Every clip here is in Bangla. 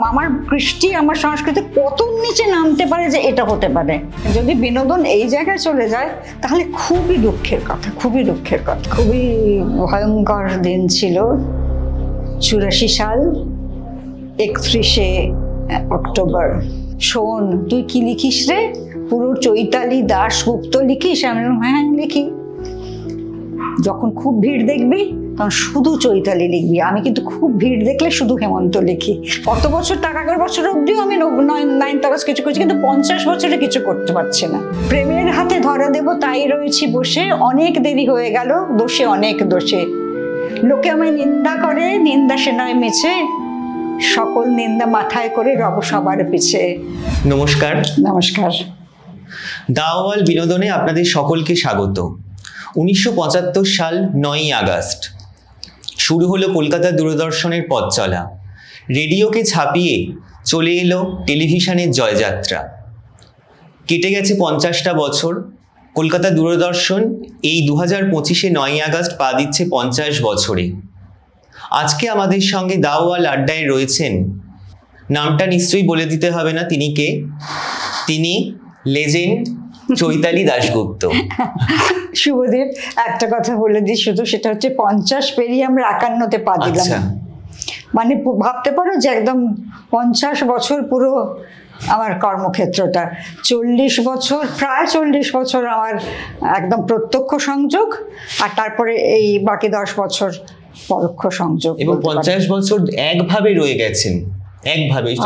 আমার কৃষ্টি আমার সংস্কৃতি কত নিচে নামতে পারে যে এটা হতে পারে। যদি বিনোদন এই জায়গায় চলে যায় তাহলে খুবই দুঃখের কথা, খুবই দুঃখের কথা। খুবই ভয়ঙ্কর দিন ছিল 84 সাল 31শে অক্টোবর। শোন, তুই কি লিখিস রে? পুরো চৈতালি দাশগুপ্ত লিখিস? আমি হ্যাঁ লিখি। যখন খুব ভিড় দেখবি তখন শুধু চৈতালি লিখবি। আমি কিন্তু খুব ভিড় দেখলে শুধু হেমন্ত লিখি। কত বছর, টাকা 11 বছর অব্দিও আমি 9th August কিছু করছি, কিন্তু 50 বছরে কিছু করতে পারছি না। প্রেমের হাতে ধরা দেব তাই রয়েছি বসে, অনেক দেরি হয়ে গেল দোষে অনেক দোষে। লোকে আমায় নিন্দা করে, নিন্দা সে নয় মিছে, সকল নিন্দা মাথায় করে রব সবার পিছে। নমস্কার। নমস্কার। দাওয়াল বিনোদনে আপনাদের সকলকে স্বাগত। 1975 সাল 9ই আগস্ট শুরু হলো কলকাতা দূরদর্শনের পথ চলা। রেডিওকে ছাপিয়ে চলে এলো টেলিভিশনের জয়যাত্রা। কেটে গেছে 50টা বছর। কলকাতা দূরদর্শন এই 2025-এ 9ই আগস্ট পা দিচ্ছে 50 বছরে। আজকে আমাদের সঙ্গে দাওয়াল আড্ডায় রয়েছেন, নামটা নিশ্চয়ই বলে দিতে হবে না তিনি কে। তিনি লেজেন্ড চৈতালি দাশগুপ্ত। শুভদীপ, একটা কথা বলে দিই শুধু, সেটা হচ্ছে 50 পেরিয়ে আমরা 51-তে পা দিলাম। মানে ভাবতে পারো যে একদম 50 বছর পুরো আমার কর্মক্ষেত্রটা। 40 বছর, প্রায় 40 বছর আমার একদম প্রত্যক্ষ সংযোগ, আর তারপরে এই বাকি 10 বছর পরোক্ষ সংযোগ। এবং 50 বছর একভাবে রয়ে গেছেন। একভাবেই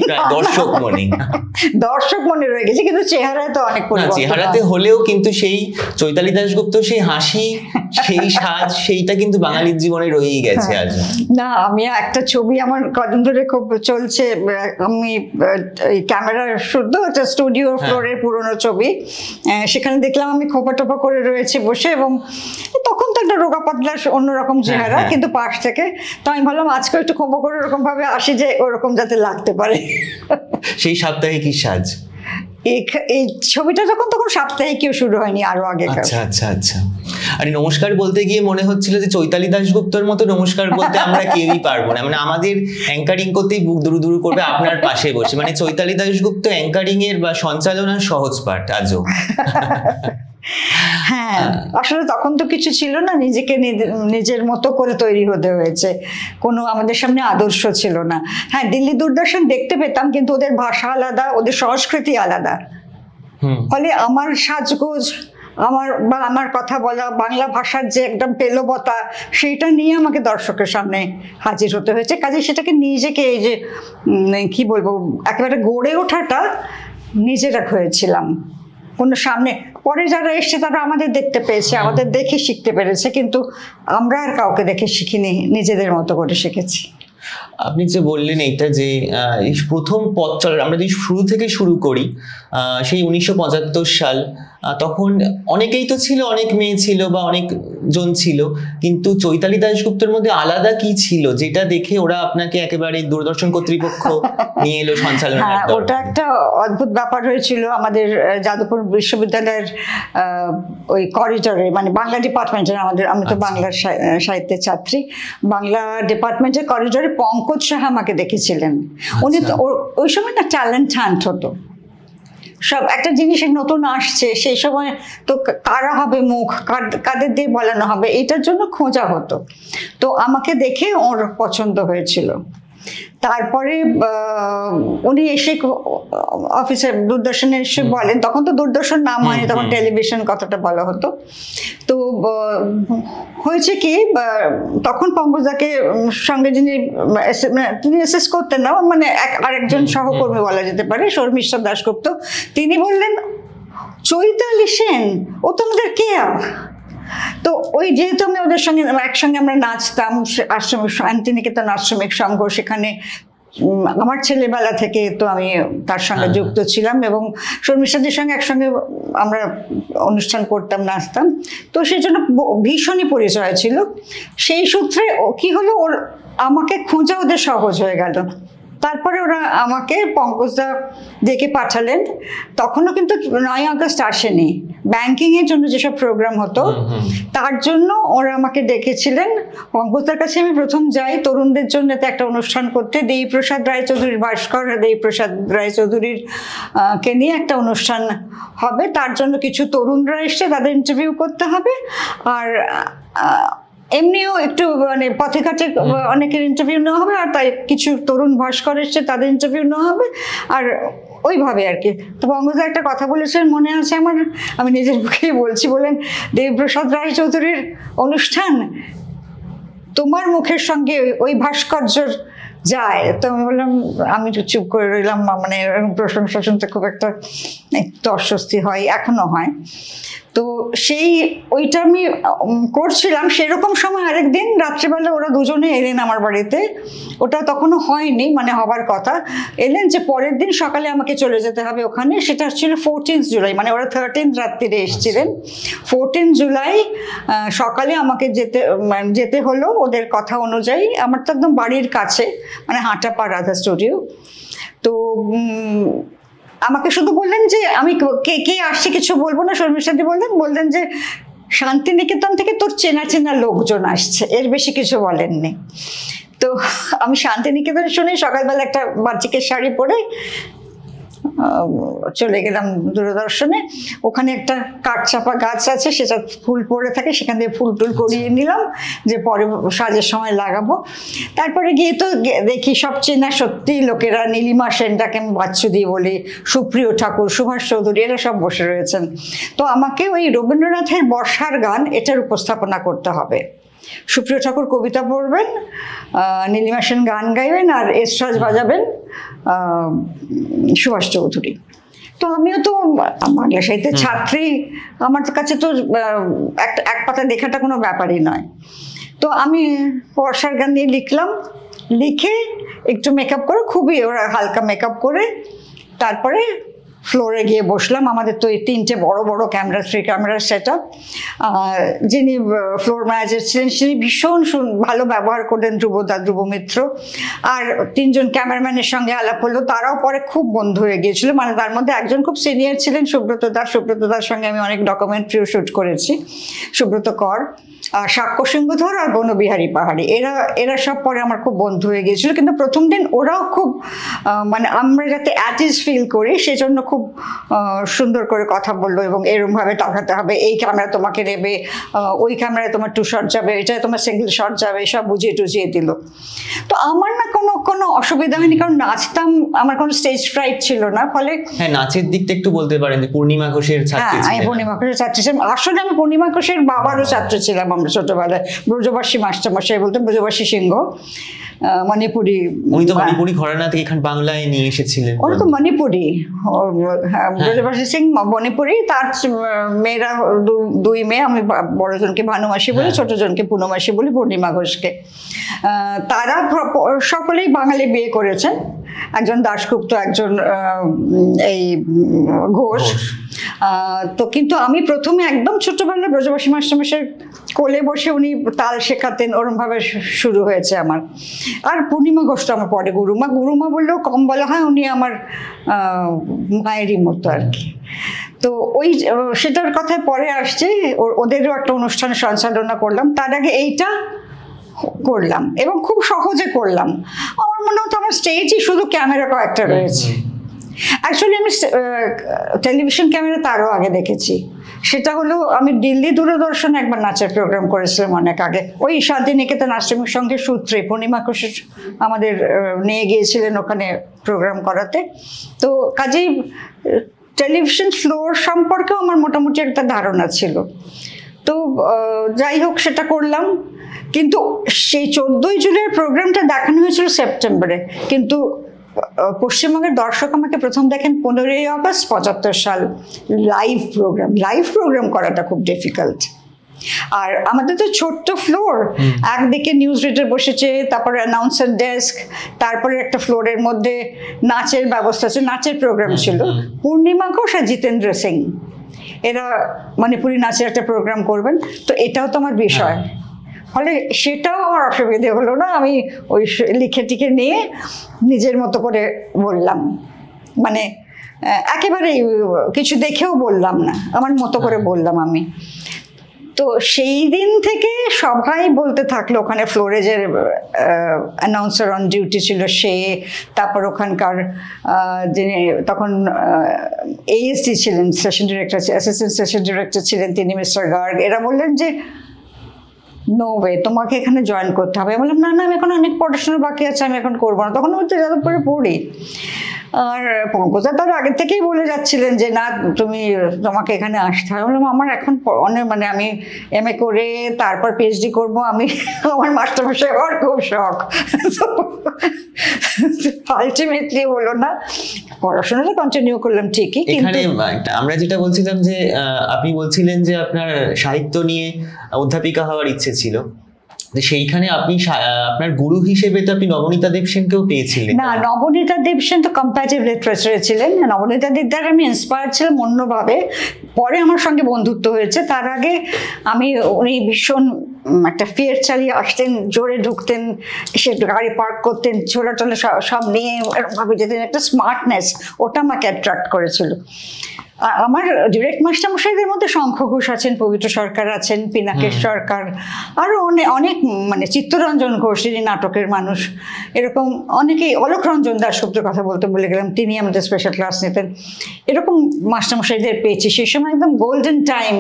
প্রায় দর্শক মনে রয়ে গেছে, কিন্তু চেহারায় তো অনেক পরিবর্তন। চেহারাতে হলেও কিন্তু সেই চৈতালি দাশগুপ্ত, সেই হাসি, সেই সাজ, সেইটা কিন্তু বাঙালির জীবনে রয়েই গেছে আজ। না, আমি একটা ছবি আমার কদিন ধরে খুব চলছে, আমি ক্যামেরার শুদ্ধ একটা স্টুডিও ফ্লোরের পুরোনো ছবি, সেখানে দেখলাম আমি খোপা টোপা করে রয়েছে বসে, এবং তখন তো একটা রোগা পাতলা অন্যরকম চেহারা, কিন্তু পাশ থেকে তো আমি ভাবলাম আজকে একটু খোপা করে ওরকম ভাবে আসি যে ওরকম যাতে লাগতে পারে। সেই সাপ্তাহিক সাজ, এই ছবিটা তখন সাপ্তাহিকও শুরু হয়নি, আরো আগে। আচ্ছা। আরে নমস্কার বলতে গিয়ে মনে হচ্ছিল যে চৈতালি দাশগুপ্তর মতো নমস্কার বলতে আমরা কেউই পারবো না। মানে আমাদের অ্যাঙ্কারিং করতেই বুক দুরু করবে আপনার পাশে বসে। মানে চৈতালি দাশগুপ্ত অ্যাঙ্কারিং এর বা সঞ্চালনার সহজ পাঠ আজও। হ্যাঁ, আসলে তখন তো কিছু ছিল না, নিজেকে নিজের মতো করে তৈরি হতে হয়েছে। কোনো আমাদের সামনে আদর্শ ছিল না। হ্যাঁ, দিল্লি দূরদর্শন দেখতে পেতাম, কিন্তু ওদের ভাষা আলাদা, ওদের সংস্কৃতি আলাদা। ফলে আমার সাজগোজ, আমার কথা বলা, বাংলা ভাষার যে একদম পেলবতা, সেইটা নিয়ে আমাকে দর্শকের সামনে হাজির হতে হয়েছে। কাজে সেটাকে নিজেকে এই যে কি বলবো, একেবারে গড়ে ওঠাটা নিজেরা হয়েছিলাম। কোনো সামনে পরে যারা এসছে তারা আমাদের দেখতে পেয়েছে, আমাদের দেখে শিখতে পেরেছে, কিন্তু আমরা আর কাউকে দেখে শিখিনি, নিজেদের মতো করে শিখেছি। আপনি যে বললেন এইটা যে এই প্রথম পথ চলার, আমরা যদি শুরু থেকে শুরু করি, সেই 1975 সাল, তখন অনেকেই তো ছিল, অনেক মেয়ে ছিল বা অনেক জন ছিল, কিন্তু চৈতালি দাশগুপ্তের মধ্যে আলাদা কি ছিল যেটা দেখে ওরা আপনাকে একেবারে দূরদর্শন কর্তৃপক্ষ নিয়ে এলো সঞ্চালনা? ওটা একটা অদ্ভুত ব্যাপার হয়েছিল। আমাদের যাদবপুর বিশ্ববিদ্যালয়ের ওই করিডোরে, মানে বাংলা ডিপার্টমেন্টের, আমি তো বাংলা সাহিত্যের ছাত্রী, বাংলা ডিপার্টমেন্টের করিডোরে পঙ্কজ সাহা আমাকে দেখেছিলেন। উনি তো ওই সময় না ট্যালেন্ট হান্ট হতো, সব একটা জিনিসের নতুন আসছে সেই সময় তো কারা হবে মুখ, কাদের দিয়ে বলানো হবে, এটার জন্য খোঁজা হতো। তো আমাকে দেখে ওর পছন্দ হয়েছিল। তারপরে উনি এসে অফিসে দূরদর্শনে এসে বলেন, তখন তো দূরদর্শন নাম হয়নি, তখন টেলিভিশন কথাটা বলা হতো। তো হয়েছে কি, তখন পঙ্কজদাকে সঙ্গে তিনি এসএস করতেন না, মানে আরেকজন সহকর্মী বলা যেতে পারে, শর্মিষ্ঠা দাশগুপ্ত, তিনি বললেন চৈতালি সেন, ও তোমাদের কে? তো ওই যেহেতু আমি ওদের সঙ্গে একসঙ্গে আমরা নাচতাম, আশ্রমিক শান্তিনিকেতন আশ্রমিক সংঘ, সেখানে আমার ছেলেবেলা থেকে তো আমি তার সঙ্গে যুক্ত ছিলাম, এবং শর্মিষ্ঠাদের সঙ্গে একসঙ্গে আমরা অনুষ্ঠান করতাম, নাচতাম, তো সেই জন্য ভীষণই পরিচয় ছিল। সেই সূত্রে কি হলো, আমাকে খোঁজা ওদের সহজ হয়ে গেল। তারপরে ওরা আমাকে পঙ্কজদা ডেকে পাঠালেন। তখনও কিন্তু 9 আগস্ট আসেনি, ব্যাংকিংয়ের জন্য যেসব প্রোগ্রাম হতো তার জন্য ওরা আমাকে ডেকেছিলেন। পঙ্কজদার কাছে আমি প্রথম যাই তরুণদের জন্য একটা অনুষ্ঠান করতে, দেবীপ্রসাদ রায়চৌধুরীর ভাস্কর দেবীপ্রসাদ রায়চৌধুরীর কে নিয়ে একটা অনুষ্ঠান হবে, তার জন্য কিছু তরুণরা এসছে, তাদের ইন্টারভিউ করতে হবে। আর এমনিও একটু মানে পথে ঘাটে অনেকের ইন্টারভিউ নেওয়া হবে, আর তাই কিছু তরুণ ভাস্কর এসছে তাদের ইন্টারভিউ নেওয়া হবে, আর ওইভাবে আর কি। তো পঙ্কজদা একটা কথা বলেছেন মনে আছে আমার, আমি নিজের মুখেই বলছি, বলেন দেবপ্রসাদ রায়চৌধুরীর অনুষ্ঠান তোমার মুখের সঙ্গে ওই ভাস্কর্যর যায়। তো আমি বললাম, আমি তো চুপ করে রইলাম, মানে প্রশংসা শুনতে খুব একটা একটু অস্বস্তি হয়, এখনো হয়। তো ওইটা আমি করছিলাম। সেরকম সময় আরেকদিন রাত্রিবেলা ওরা দুজনে এলেন আমার বাড়িতে, ওটা তখনও হয়নি, মানে হবার কথা। এলেন যে পরের দিন সকালে আমাকে চলে যেতে হবে ওখানে, সেটা ছিল 14 জুলাই, মানে ওরা 13 রাত্রিরে এসেছিলেন। 14 জুলাই সকালে আমাকে যেতে হলো ওদের কথা অনুযায়ী। আমার তো একদম বাড়ির কাছে, মানে হাঁটাপা রাধা স্টুডিও। তো আমাকে শুধু বললেন যে আমি কে আসছে কিছু বলবো না, শর্মিষ্ঠাদি বললেন যে শান্তিনিকেতন থেকে তোর চেনা চেনা লোকজন আসছে, এর বেশি কিছু বলেননি। তো আমি শান্তিনিকেতন শুনে সকালবেলা একটা বাচ্চিকের শাড়ি পরে চলে গেলাম দূরদর্শনে। ওখানে একটা কাঠচাপা গাছ আছে, সেটা ফুল পড়ে থাকে, সেখান থেকে ফুল টুল করিয়ে নিলাম যে পরে সাজের সময় লাগাবো। তারপরে গিয়ে তো দেখি সব চেনা সত্যি লোকেরা, নীলিমা সেনটাকে আমি বাচ্চু দিয়ে বলি, সুপ্রিয় ঠাকুর, সুভাষ চৌধুরী, এরা সব বসে রয়েছেন। তো আমাকে ওই রবীন্দ্রনাথের বর্ষার গান এটার উপস্থাপনা করতে হবে। সুপ্রিয় ঠাকুর কবিতা পড়বেন, নীলিমা সেন গান গাইবেন, আর এসরাজ বাজাবেন সুভাষ চৌধুরী। তো আমিও তো বাংলা সাহিত্যের ছাত্রী, আমার কাছে তো এক পাতা লেখাটা কোনো ব্যাপারই নয়। তো আমি বর্ষার গান নিয়ে লিখলাম, লিখে একটু মেকআপ করে, খুবই ওরা হালকা মেকআপ করে, তারপরে ফ্লোরে গিয়ে বসলাম। আমাদের তো এই 3টে বড় বড় ক্যামেরা, 3 ক্যামেরার সেট আপ। যিনি ফ্লোর ম্যানেজার ছিলেন তিনি ভীষণ ভালো ব্যবহার করলেন, ধ্রুব মিত্র। আর 3জন ক্যামেরাম্যানের সঙ্গে আলাপ হলো, তারাও পরে খুব বন্ধু হয়ে গিয়েছিল। মানে তার মধ্যে একজন খুব সিনিয়র ছিলেন, সুব্রত দার সঙ্গে আমি অনেক ডকুমেন্টারিও শ্যুট করেছি, সুব্রত কর, সাক্ষ্য সিংহধর আর বনবিহারী পাহাড়ি। এরা সব পরে আমার খুব বন্ধু হয়ে গিয়েছিল। কিন্তু প্রথম দিন ওরাও খুব মানে আমরা যাতে অ্যাট ইজ ফিল করি সেজন্য খুব সুন্দর করে কথা বললো, এবং এরকমভাবে তাকাতে হবে, এই ক্যামেরা তোমাকে নেবে, ওই ক্যামেরায় তোমার 2 শট যাবে, এটায় তোমার সিঙ্গেল শট যাবে, সব বুঝিয়ে টুঝিয়ে দিল। তো আমার না কোনো অসুবিধা হয়নি, কারণ নাচতাম, আমার কোনো স্টেজ ফ্রাইট ছিল না। ফলে হ্যাঁ, নাচের দিকটা একটু বলতে পারেন যে পূর্ণিমা ঘোষের ছাত্রী ছিলেন। আমি পূর্ণিমা ঘোষের ছাত্রী ছিলাম। আসলে আমি পূর্ণিমা ঘোষের বাবারও ছাত্র ছিলাম আমরা ছোটবেলায়। ব্রজবাসী মাস্টারমশাই বলতেন, ব্রজবাসী সিংহ, মণিপুরি। উনি তো মণিপুরি ঘরানা থেকে এখান বাংলায় নিয়ে এসেছিলেন। ওরা তো মণিপুরি, ব্রজবাসী সিং মণিপুরি। তার মেয়েরা 2 মেয়ে, আমি বড়জনকে ভানুমাসি বলি, ছোটজনকে পূর্ণমাসি বলি, পূর্ণিমা ঘোষকে। তারা সকলেই বাঙালি বিয়ে করেছেন, একজন দাশগুপ্ত, একজন এই ঘোষ। তো কিন্তু আমি প্রথমে একদম ছোটবেলায় ব্রজবাসী মাস্টারমশাইয়ের কোলে বসে উনি তাল শেখাতেন, ওরমভাবে শুরু হয়েছে আমার। আর পূর্ণিমা ঘোষ তো আমার পরে গুরুমা বললেও কম বলা হয়, উনি আমার মায়েরই মতো আর কি। তো সেটার কথায় পরে আসছে, ওদেরও একটা অনুষ্ঠান সঞ্চালনা করলাম, তার আগে এইটা করলাম এবং খুব সহজে করলাম। আমার মনে হতো আমার স্টেজই শুধু ক্যামেরা কয়েকটা রয়েছে। অ্যাকচুয়ালি আমি টেলিভিশন ক্যামেরা তারও আগে দেখেছি। সেটা হলো আমি দিল্লি দূরদর্শনে একবার নাচের প্রোগ্রাম করেছিলাম অনেক আগে, ওই শান্তিনিকেতন আশ্রমের সঙ্গে সূত্রে পূর্ণিমা ঘোষ আমাদের নিয়ে গিয়েছিলেন ওখানে প্রোগ্রাম করাতে। তো কাজেই টেলিভিশন ফ্লোর সম্পর্কেও আমার মোটামুটি একটা ধারণা ছিল। তো যাই হোক, সেটা করলাম। কিন্তু সেই 14 জুলাইয়ের প্রোগ্রামটা দেখানো হয়েছিল সেপ্টেম্বরে, কিন্তু পশ্চিমবঙ্গের দর্শক আমাকে প্রথম দেখেন 15ই আগস্ট 75 সাল। লাইভ প্রোগ্রাম করাটা খুব ডিফিকাল্ট। আর আমাদের তো ছোট্ট ফ্লোর, একদিকে নিউজ রিডার বসেছে, তারপরে অ্যানাউন্সার ডেস্ক, তারপরে একটা ফ্লোরের মধ্যে নাচের ব্যবস্থা ছিল, নাচের প্রোগ্রাম ছিল। পূর্ণিমা ঘোষ আর জিতেন্দ্র সিং এরা মণিপুরি নাচের একটা প্রোগ্রাম করবেন, তো এটাও তো আমার বিষয়। ফলে সেটাও আমার অসুবিধে হলো না, আমি ওই লিখে টিখে নিয়ে নিজের মতো করে বললাম, মানে একেবারেই কিছু দেখেও বললাম না, আমার মতো করে বললাম আমি। তো সেই দিন থেকে সবাই বলতে থাকলো, ওখানে ফ্লোরেজের অ্যানাউন্সার অন ডিউটি ছিল সে, তারপর ওখানকার যিনি তখন এএসডি ছিলেন, station director, assistant station director ছিলেন তিনি, মিস্টার গার্গ, এরা বললেন যে নো ওয়ে, তোমাকে এখানে জয়েন করতে হবে। আমি বললাম না না, আমি এখন অনেক পড়াশোনা বাকি আছে, আমি এখন করবো না। তখন আমি তো যাদবপুরে পড়ি। আর পঙ্কজা তার আগে থেকেই বলে যাচ্ছিলেন যে না তোমাকে এখানে আসতে হবে। বললাম আমার এখন অনেক, মানে আমি MA করে তারপর PhD করবো, আমি আমার মাস্টারমশাই হওয়ার খুব শখ। আলটিমেটলি হলো না, পড়াশোনাটা কন্টিনিউ করলাম ঠিকই। এখানে আমরা যেটা বলছিলাম যে আপনি বলছিলেন যে আপনার সাহিত্য নিয়ে অধ্যাপিকা হওয়ার ইচ্ছে ছিল, সেইখানে আপনি আপনার গুরু হিসেবে তো আপনি নবনীতা দেবসেনকেও পেয়েছিলেন। না, নবনীতা দেবসেন তো কম্পারেটিভ লিটারেচারে ছিলেন। নবনীতা দেব দ্বারা আমি ইন্সপায়ার্ড ছিলাম অন্যভাবে, পরে আমার সঙ্গে বন্ধুত্ব হয়েছে। তার আগে উনি ভীষণ একটা ফিয়ার চালিয়ে আসতেন, জোরে ঢুকতেন, সে গাড়ি পার্ক করতেন, ছোলা টোলা সব নিয়ে ভাবে যেতেন, একটা স্মার্টনেস, ওটা আমাকে অ্যাট্রাক্ট করেছিল। আমার ডিরেক্ট মাস্টারমশাইদের মধ্যে শঙ্খ ঘোষ আছেন, পবিত্র সরকার আছেন, পিনাকেশ সরকার, আরও অনেক মানে চিত্তরঞ্জন ঘোষ যিনি নাটকের মানুষ, এরকম অনেকেই, অলোক রঞ্জন দাশগুপ্তের কথা বলতে ভুলে গেলাম, তিনি আমাদের স্পেশাল ক্লাস নিতেন। এরকম মাস্টারমশাইদের পেয়েছি সেই সময়, একদম গোল্ডেন টাইম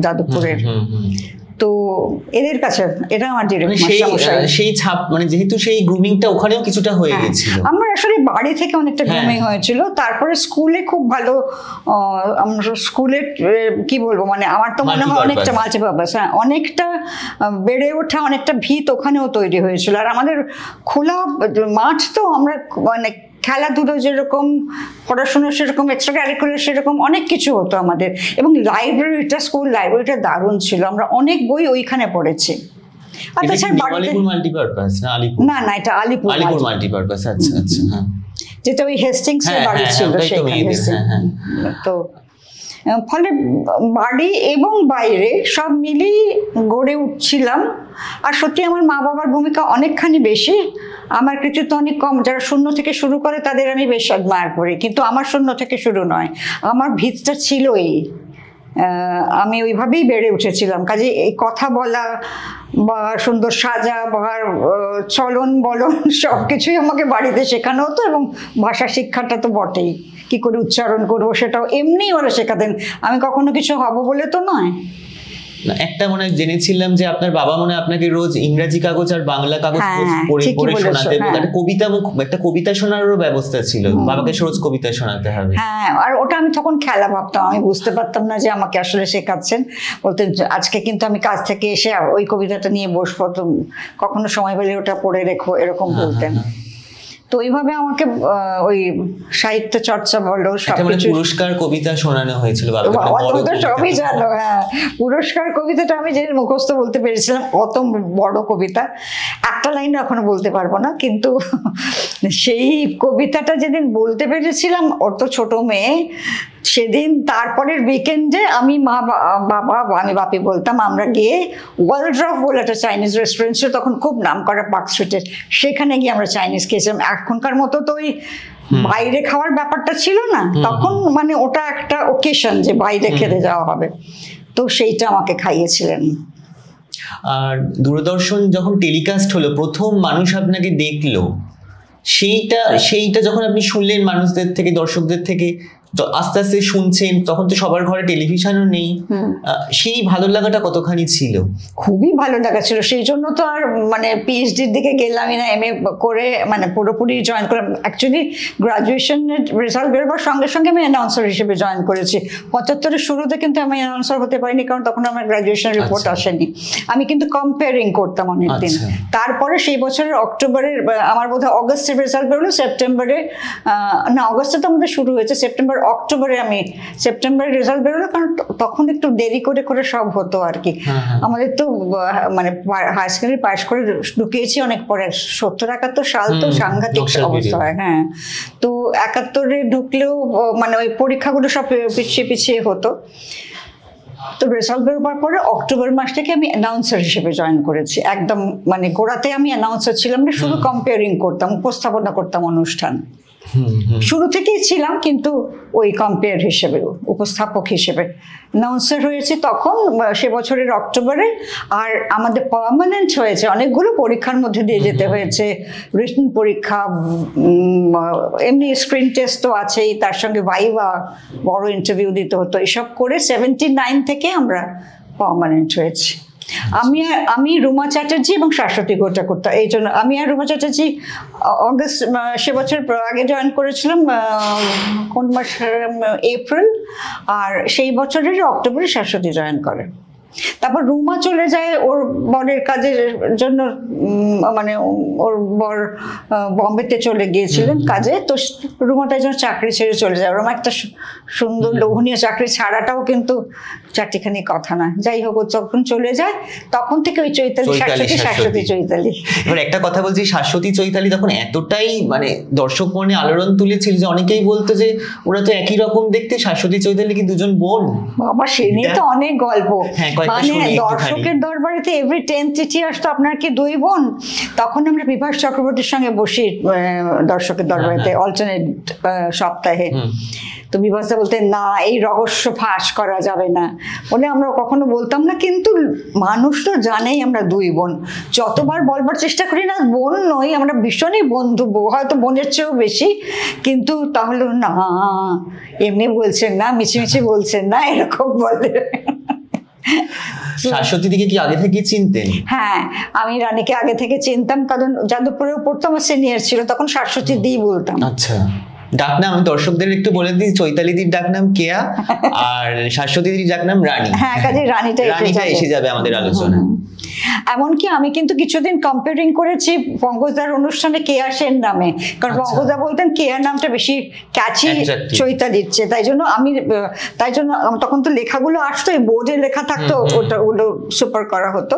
যাদবপুরের। তো এদের কাছে এটা আমার ডিরেক্ট মাস্টারমশাই। সেই ছাপ, মানে যেহেতু সেই গ্রুমিংটা ওখানেও কিছুটা হয়ে গেছিল। আমার আসলে বাড়ি থেকে অনেকটা গ্রুমিং হয়েছিল, তারপরে স্কুলে খুব ভালো, আমরা স্কুলে কি বলবো, মানে আমার তো মনে হয় অনেকটা মাল্টিপারপাস, হ্যাঁ, অনেকটা বেড়ে ওঠা, অনেকটা ভিত ওখানেও তৈরি হয়েছিল। আর আমাদের খোলা মাঠ, তো আমরা মানে খেলাধুলো যেরকম, পড়াশোনা সেরকম, এক্সট্রা ক্যারিকুলার সেরকম, অনেক কিছু হতো আমাদের। এবং লাইব্রেরিটা, স্কুল লাইব্রেরিটা দারুণ ছিল, আমরা অনেক বই ওইখানে পড়েছি। না না, এটা আলিপুর মাল্টিপারপাস। আচ্ছা আচ্ছা, হ্যাঁ, যেটা ওই হেস্টিংসের বাড়ি ছিল সেখানে। তো ফলে বাড়ি এবং বাইরে সব মিলিয়ে গড়ে উঠছিলাম। আর সত্যি আমার মা বাবার ভূমিকা অনেকখানি বেশি, আমার কৃতিত্ব অনেক কম। যারা শূন্য থেকে শুরু করে তাদের আমি বেশ অ্যাডমায়ার করি, কিন্তু আমার শূন্য থেকে শুরু নয়, আমার ভিতটা ছিলই, আমি ওইভাবেই বেড়ে উঠেছিলাম। কাজে এই কথা বলা বা সুন্দর সাজা বা চলন বলন সব কিছুই আমাকে বাড়িতে শেখানো হতো, এবং ভাষা শিক্ষাটা তো বটেই, কি করে উচ্চারণ করবো সেটাও এমনি ওরা শেখাতেন, আমি কখনো কিছু হব বলে তো নয়। একটা মনে জেনেছিলাম যে আপনার বাবা মনে আপনাকে রোজ ইংরেজি কাগজ আর বাংলা কাগজ পড়ে শোনাতে, একটা কবিতা শোনারও ব্যবস্থা ছিল, বাবাকে রোজ কবিতা শোনাতে হবে। হ্যাঁ, আর ওটা আমি তখন খেলা ভাবতাম, আমি বুঝতে পারতাম না যে আমাকে আসলে শেখাচ্ছেন। বলতেন আজকে কিন্তু আমি কাজ থেকে এসে ওই কবিতাটা নিয়ে বসবো, তো কখনো সময় পেলে ওটা পড়ে রেখো, এরকম বলতেন। তো ওইভাবে আমাকে ওই সাহিত্য চর্চা বলো, সবকিছু। পুরস্কার কবিতা শোনানো হয়েছিল, সবই জানো। হ্যাঁ, পুরস্কার কবিতাটা আমি যেদিন মুখস্থ বলতে পেরেছিলাম, অত বড় কবিতা, একটা লাইন এখনো বলতে পারবো না, কিন্তু সেই কবিতাটা যেদিন বলতে পেরেছিলাম, অত ছোট মেয়ে, সেদিন তারপরের উইকেন্ডে আমি আমি বাপি বলতাম, আমরা গিয়ে ওয়ার্ল্ড্রফ বলে একটা চাইনিজ রেস্টুরেন্ট ছিল, তখন খুব নাম করা পার্ক স্ট্রিটের, সেখানে গিয়ে আমরা চাইনিজ খেয়েছিলাম। এখনকার মতো তো ওই বাইরে খাওয়ার ব্যাপারটা ছিল না তখন, মানে ওটা একটা ওকেশন যে বাইরে খেতে যাওয়া হবে, তো সেইটা আমাকে খাইয়েছিলেন। আর দূরদর্শন যখন টেলিকাস্ট হলো, প্রথম মানুষ আপনাকে দেখলো, সেইটা যখন আপনি শুনলেন মানুষদের থেকে, দর্শকদের থেকে, আস্তে আস্তে শুনছেন, তখন তো সবার ঘরে টেলিভিশনও নেই, সেই ভালো লাগাটা কতখানি ছিল? খুবই ভালো লাগা ছিল। সেই জন্য তো আর মানে পিএইচডির দিকে গেলামই না, MA করে মানে পুরোপুরি জয়েন করলাম। অ্যাকচুয়ালি গ্রাজুয়েশনের রেজাল্ট বেরোবার সঙ্গে সঙ্গে আমি অ্যানাউন্সার হিসেবে জয়েন করেছি। 75-এর শুরুতে কিন্তু আমি অ্যানাউন্সার হতে পারিনি, কারণ তখন আমার গ্রাজুয়েশন রিপোর্ট আসেনি। আমি কিন্তু কম্পেয়ারিং করতাম অনেকদিন। তারপরে সেই বছরের অক্টোবরের, আমার বোধহয় অগস্টের রেজাল্ট বেরোলো, সেপ্টেম্বরে, না অগস্টে তো আমাদের শুরু হয়েছে, অক্টোবরে আমি সেপ্টেম্বরের রেজাল্ট বেরোলো, কারণ তখন একটু দেরি করে করে সব হতো আর কি। আমাদের তো মানে হায়ার সেকেন্ডারি পাস করে ঢুকিয়েছি অনেক পরে, 70-71 সাল তো সাংঘাতিক অবস্থা হয়। হ্যাঁ, তো 71-এ ঢুকলেও মানে ওই পরীক্ষাগুলো সব পিছিয়ে পিছিয়ে হতো। তো রেজাল্ট বেরোবার পরে অক্টোবর মাস থেকে আমি অ্যানাউন্সার হিসেবে জয়েন করেছি। একদম মানে গোড়াতে আমি অ্যানাউন্সার ছিলাম না, শুধু কম্পেয়ারিং করতাম, উপস্থাপনা করতাম অনুষ্ঠান। শুরু থেকেই ছিলাম, কিন্তু ওই কম্পেয়ার হিসেবে, উপস্থাপক হিসেবে অ্যানাউন্সার হয়েছি তখন, সে বছরের অক্টোবরে। আর আমাদের পার্মানেন্ট হয়েছে, অনেকগুলো পরীক্ষার মধ্যে দিয়ে যেতে হয়েছে, রিটেন পরীক্ষা, এমনি স্ক্রিন টেস্ট তো আছেই, তার সঙ্গে ভাইভা, বড় ইন্টারভিউ দিতে হতো। এসব করে 79 থেকে আমরা পার্মানেন্ট হয়েছি। আমি রুমা চ্যাটার্জি এবং শাশ্বতী গোটা করতাম। এই জন্য আমি আর রুমা চ্যাটার্জি অগস্ট সে বছর আগে জয়েন করেছিলাম, কোন মাস, এপ্রিল, আর সেই বছরের অক্টোবরে শাশ্বতী জয়েন করে। তারপর রুমা চলে যায় ওর বরের কাজের জন্য, মানে ওর বর বম্বেতে চলে গিয়েছিলেন কাজে, তো রুমা তাই জন্য চাকরি ছেড়ে চলে যায়। রুমা একটা সুন্দর লোভনীয় চাকরি ছাড়াটাও কিন্তু চারটিখানি কথা না। যাই হোক, ও যখন চলে যায় তখন থেকে ওই চৈতালি শাশ্বতী, শাশ্বতী চৈতালি। এবার একটা কথা বলছি, শাশ্বতী চৈতালি তখন এতটাই মানে দর্শক মনে আলোড়ন তুলেছিল যে অনেকেই বলতো যে ওরা তো একই রকম দেখতে, শাশ্বতী চৈতালি কি দুজন বোন? বাবা, সে নিয়ে তো অনেক গল্প। মানে দর্শকের দরবারেতে এভরি 10th চিঠি আসতো, আপনার কি দুই বোন? তখন আমরা বিভাস চক্রবর্তীর সঙ্গে বসি দর্শকের দরবারেতে অল্টারনেট সপ্তাহে। তো বিভাসদা বলতেন না, এই রহস্য ফাঁস করা যাবে না বলে আমরা কখনো বলতাম না, কিন্তু মানুষ তো জানেই আমরা দুই বোন। যতবার বলবার চেষ্টা করি না বোন নই, আমরা ভীষণই বন্ধু, হয়তো বোনের চেয়েও বেশি, কিন্তু তাহলে না, এমনি বলছেন না, মিছিমিছি বলছেন না, এরকম বলে। শাশ্বতী দিকে কি আগে থেকে চিনতেন? হ্যাঁ, আমি রানীকে আগে থেকে চিনতাম, কারণ যাদবপুরেও পড়তো, আমার সিনিয়র ছিল, তখন শাশ্বতী দি বলতাম। আচ্ছা, ডাকনাম আমি দর্শকদের একটু বলে দিই, চৈতালি দির ডাকনাম কেয়া আর শাশ্বতী দির ডাকনাম রানী। হ্যাঁ, কাজে রানীটা এসে যাবে আমাদের আলোচনা। এমনকি আমি কিন্তু কিছুদিন কম্পেয়ারিং করেছি পঙ্কজদার অনুষ্ঠানে কেয়া সেন নামে, কারণ পঙ্কজদা বলতেন কেয়া নামটা বেশি ক্যাচি চৈতালির চেয়ে, তাই জন্য তখন তো লেখাগুলো আসতো, বোর্ডে লেখা থাকতো, ওগুলো সুপার করা হতো,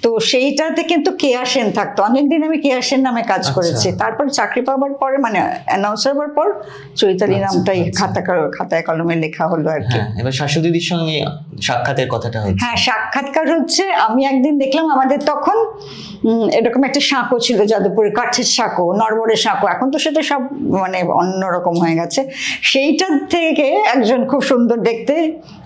তো সেইটাতে কিন্তু কেয়া সেন থাকতো। অনেকদিন আমি কেয়া সেন নামে কাজ করেছি। তারপর চাকরি পাওয়ার পরে, মানে অ্যানাউন্সার হওয়ার পর, চৈতালি নামটাই খাতায় কলমে লেখা হলো আর কি। এবার শাশ্বতীদির সঙ্গে সাক্ষাতের কথাটা হচ্ছে। হ্যাঁ, সাক্ষাৎকার হচ্ছে, আমি একদিন দেখলাম আমাদের তখন এরকম একটা সাঁকো ছিল যাদবপুরে, কাঠের সাঁকো, নরবরের সাঁকো, এখন তো সেটা সব মানে অন্যরকম হয়ে গেছে। সেইটার থেকে একজন খুব সুন্দর দেখতে,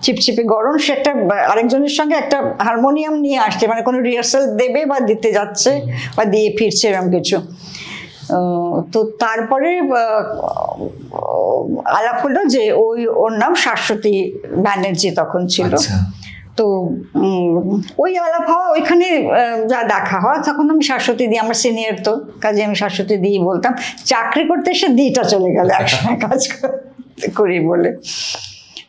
চিপচিপে গরম, সে একটা আরেকজনের সঙ্গে একটা হারমোনিয়াম নিয়ে আসছে, মানে কোনো রিহার্সাল দেবে বা দিতে যাচ্ছে বা দিয়ে ফিরছে এরকম কিছু। তো তারপরে আলাপ হলো যে ওর নাম শাশ্বতী ব্যানার্জি তখন ছিল। তো ওই আলাপ হওয়া, ওইখানে যা দেখা হয়, তখন আমি শাশ্বতী দি, আমার সিনিয়র তো, কাজে আমি শাশ্বতী দি বলতাম। চাকরি করতে এসে দিটা চলে গেল একসময় কাজ করি বলে।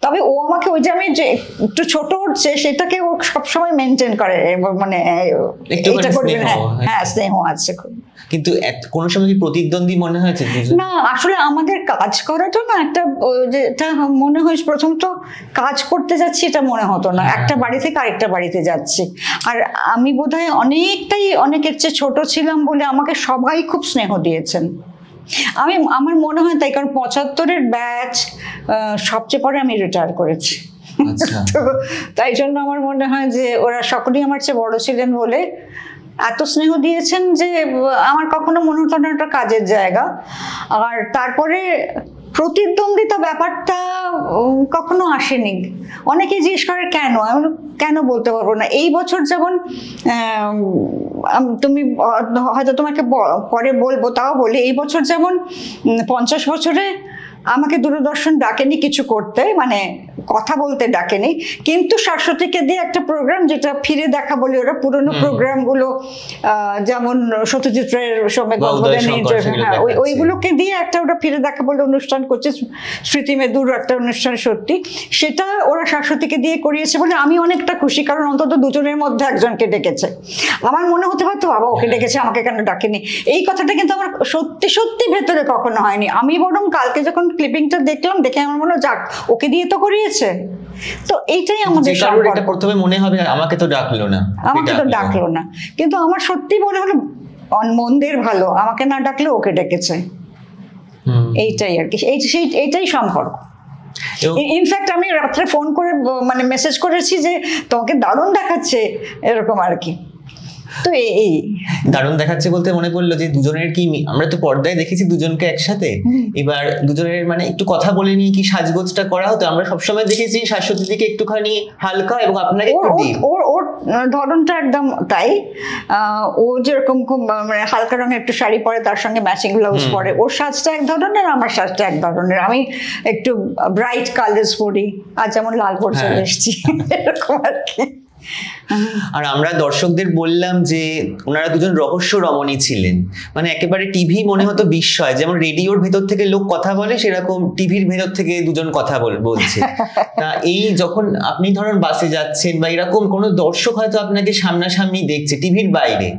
তবে ও আমাকে, ওই যে আমি যে একটু ছোট উঠছে সেটাকে ও সবসময় মেনটেন করে, মানে এটা করবে না। হ্যাঁ, স্নেহ আছে খুব। কিন্তু কোনো সময় কি প্রতিদ্বন্দ্বী মনে হয়েছে? না, আসলে আমাদের কাজ করাটা না একটা, যেটা মনে হয় প্রথম তো কাজ করতে যাচ্ছি এটা মনে হতো না, একটা বাড়ি থেকে আরেকটা বাড়িতে যাচ্ছি। আর আমি বোধহয় অনেকের চেয়ে ছোট ছিলাম বলে আমাকে সবাই খুব স্নেহ দিয়েছেন। আমার মনে হয় তাই, কারণ 75-এর ব্যাচ, সবচেয়ে পরে আমি রিটায়ার করেছি। তো তাই জন্য আমার মনে হয় যে ওরা সকলেই আমার চেয়ে বড় ছিলেন বলে এত স্নেহ দিয়েছেন যে আমার কখনো মনে হতো না একটা কাজের জায়গা। আর তারপরে প্রতিদ্বন্দ্বিতা ব্যাপারটা কখনো আসেনি। অনেকে জিজ্ঞেস করে কেন বলতে পারবো না। এই বছর যেমন, তুমি হয়তো তোমাকে পরে বলবো, তাও বলি, এই বছর যেমন 50 বছরে আমাকে দূরদর্শন ডাকেনি কিছু করতে, মানে কথা বলতে ডাকেনি, কিন্তু শাশ্বতীকে দিয়ে একটা প্রোগ্রাম, যেটা ফিরে দেখা বলে ওরা, পুরোনো প্রোগ্রামগুলো, যেমন সত্যজিৎ রায়ের সৌম্য ওইগুলোকে দিয়ে একটা ওরা ফিরে দেখা বলে অনুষ্ঠান করছে, স্মৃতি মেদুর একটা অনুষ্ঠান, সত্যি সেটা ওরা শাশ্বতীকে দিয়ে করিয়েছে বলে আমি অনেকটা খুশি, কারণ অন্তত দুজনের মধ্যে একজনকে ডেকেছে। আমার মনে হতে পারতো বাবা ওকে ডেকেছে, আমাকে কেন ডাকেনি, এই কথাটা কিন্তু আমার সত্যি সত্যি ভেতরে কখনো হয়নি। আমি বরং কালকে যখন ক্লিপিংটা দেখলাম, দেখে আমার মনে হয় যাক, ওকে দিয়ে তো করিয়েছে। তো এইটাই আমাদের প্রথমে মনে হবে আমাকে তো ডাকলো না, কিন্তু আমার সত্যি মনে হলো মন্দের ভালো, আমাকে না ডাকলে ওকে ডেকেছে, এইটাই আর কি, এইটাই সম্পর্ক। ইনফ্যাক্ট আমি রাত্রে ফোন করে মানে মেসেজ করেছি যে তোমাকে দারুণ দেখাচ্ছে, এরকম আর কি। তো এই দারুণ দেখাচ্ছে বলতে মনে পড়লো যে দুজনের কি, আমরা তো পর্দায় দেখেছি দুজনকে একসাথে, এবার দুজনের মানে একটু কথা বলে নিয়ে কি সাজগোজটা করা হতো? আমরা সবসময় দেখেছি শাশ্বতী দিকে একটুখানি হালকা এবং আপনাকে একটু ডিপ। ওর ধরনটা একদম তাই। ও যেরকম খুব মানে হালকা রঙের একটু শাড়ি পরে, তার সঙ্গে ম্যাচিং ব্লাউজ পরে, ওর সাজটা এক ধরনের, আমার সাজটা এক ধরনের। আমি একটু ব্রাইট কালার্স পরি, আর যেমন লাল পরে চলে এসেছি, এরকম আর কি। আর আমরা দর্শকদের বললাম যে ওনারা দুজন রহস্য রমণী ছিলেন, মানে একেবারে টিভি মনে হতো বিস্ময়, যেমন রেডিওর ভেতর থেকে লোক কথা বলে সেরকম টিভির ভেতর থেকে দুজন কথা বলছে। তা এই যখন আপনি ধরুন বাসে যাচ্ছেন বা এরকম কোনো দর্শক হয়তো আপনাকে সামনাসামনি দেখছে টিভির বাইরে,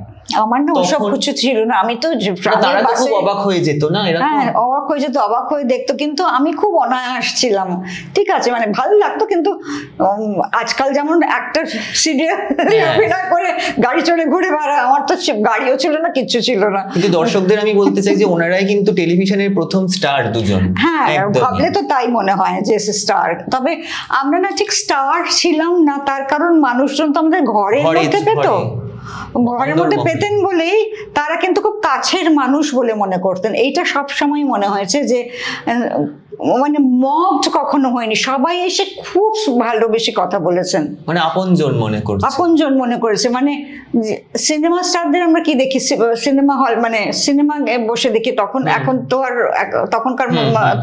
আমার না ওসব কিছু ছিল না। আমি তো তারা তো খুব অবাক হয়ে যেত না? হ্যাঁ, অবাক হয়ে যেত, অবাক হয়ে দেখতো, কিন্তু আমি খুব অনায়াস ছিলাম, ঠিক আছে, মানে ভালো লাগতো। কিন্তু আজকাল যেমন একটা সিরিয়াল অভিনয় করে গাড়ি চড়ে ঘুরে বেড়ায়, আমার তো গাড়িও ছিল না, কিচ্ছু ছিল না। কিন্তু দর্শকদের আমি বলতে চাই যে ওনারাই কিন্তু টেলিভিশনের প্রথম স্টার দুজন। হ্যাঁ, ভাবলে তো তাই মনে হয় যে স্টার। তবে আমরা না ঠিক স্টার ছিলাম না, তার কারণ মানুষজন তো আমাদের ঘরের মধ্যে পেত, ঘরের মধ্যে পেতেন বলেই তারা কিন্তু খুব কাছের মানুষ বলে মনে করতেন। এইটা সব সময় মনে হয়েছে যে মানে মবড কখনো হয়নি, সবাই এসে খুব ভালোবেসে কথা বলেছেন, মানে আপনজন মনে করছে, আপনজন মনে করেছে। মানে সিনেমা স্টারদের আমরা কি দেখি, সিনেমা হল মানে সিনেমা বসে দেখি, তখন এখন তো আর তখনকার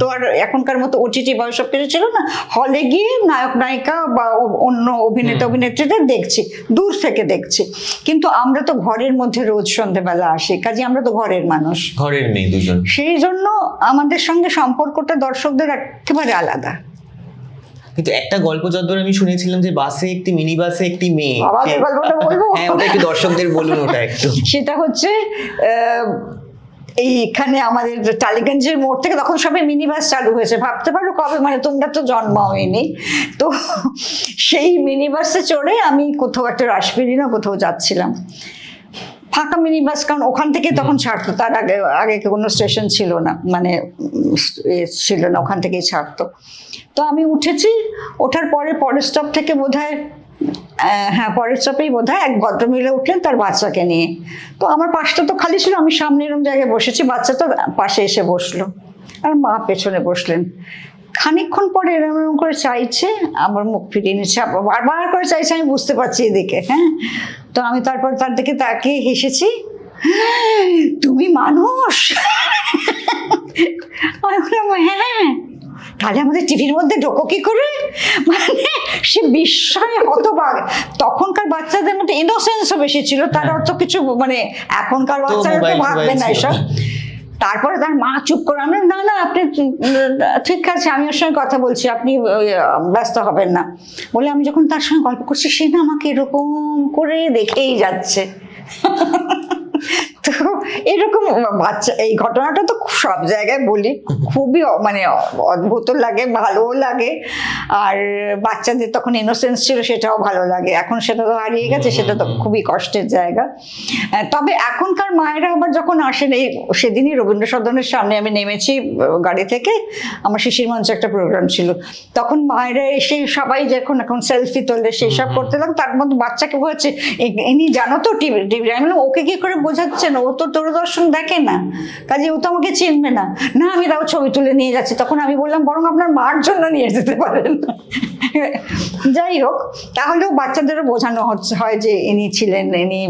তো আর এখনকার মতো ওটিটি বা সব কিছু ছিল না। হলে গিয়ে নায়ক নায়িকা বা অন্য অভিনেতা অভিনেত্রীদের দেখছি, দূর থেকে দেখছি। কিন্তু আমরা তো ঘরের মধ্যে রোজ সন্ধ্যেবেলা আসি, কাজে আমরা তো ঘরের মানুষ, ঘরের মেয়ে দুজন, সেই জন্য আমাদের সঙ্গে সম্পর্কটা দর্শকদের একেবারে আলাদা। কিন্তু একটা গল্প যতদূর আমি শুনেছিলাম যে বাসে একটি মিনি বাসে একটি মেয়ে, হ্যাঁ ওটা একটু দর্শকদের বলুন ওটা একটু। সেটা হচ্ছে এইখানে আমাদের টালিগঞ্জের মোড় থেকে তখন সবাই মিনি বাস চালু হয়েছে, ভাবতে পারো কবে, মানে তোমরা তো জন্মাওনি। তো সেই মিনি বাসে চড়ে আমি কোথাও একটা রাসবিহারী না কোথাও যাচ্ছিলাম, ফাঁকা মিনি বাস, কারণ ওখান থেকে তখন ছাড়তো, তার আগে আগে কোনো স্টেশন ছিল না, মানে ছিল না, ওখান থেকেই ছাড়তো। তো আমি উঠেছি, ওঠার পরের স্টপ থেকে বোধহয়, হ্যাঁ পরের স্টপেই বোধহয় এক ভদ্রমহিলা উঠলেন তার বাচ্চাকে নিয়ে। তো আমার পাশটা তো খালি ছিল, আমি সামনে এরকম জায়গায় বসেছি, বাচ্চাটা পাশে এসে বসলো, আর মা পেছনে বসলেন। খানিকক্ষণ পরে এরকম করে চাইছে, আমার মুখ ফিরিয়ে নিচ্ছে, বারবার করে চাইছে, আমি বুঝতে পারছি এদিকে। হ্যাঁ, তো আমি তারপর তার দিকে তাকিয়ে হেসেছি, তুমি মানুষ? হ্যাঁ, তাহলে আমাদের টিভির মধ্যে ঢোকো কি করে? মানে সে বিস্ময়ে হতবাক। তখনকার বাচ্চাদের মধ্যে ইনোসেন্সও বেশি ছিল, তারা অত কিছু মানে এখনকার বাচ্চারা তো ভাববে না এসব। তারপরে তার মা চুপ করে, আমি না না আপনি ঠিক আছে, আমি ওর সঙ্গে কথা বলছি, আপনি ব্যস্ত হবেন না বলে আমি যখন তার সঙ্গে গল্প করছি, সে না আমাকে এরকম করে দেখেই যাচ্ছে। তো এরকম বাচ্চা, এই ঘটনাটা তো সব জায়গায় বলি, খুবই মানে অদ্ভুত লাগে, ভালোও লাগে। আর বাচ্চাদের তখন ইনোসেন্স ছিল, সেটাও ভালো লাগে। এখন সেটা তো হারিয়ে গেছে, সেটা তো খুবই কষ্টের জায়গা। তবে এখনকার মায়েরা আবার যখন আসেন, এই সেদিনই রবীন্দ্র সদনের সামনে আমি নেমেছি গাড়ি থেকে, আমার শিশির মঞ্চে একটা প্রোগ্রাম ছিল, তখন মায়েরা এসে সবাই যখন এখন সেলফি তোলে সেই সব করতে লাগলো, তার মধ্যে বাচ্চাকে বলছে ইনি জানো তো টিভি, আমি বললাম ওকে কি করে বোঝাচ্ছেন, ও তো দূরদর্শন দেখে না, কাজে ও তো আমাকে চিনবে না। না আমি তাও ছবি তুলে নিয়ে যাচ্ছি। তখন আমি বললাম বরং আপনার মার জন্য নিয়ে যেতে পারেন। যাই হোক, তাহলেও বাচ্চাদেরও বোঝানো হয় যে ইনি ছিলেন, ইনি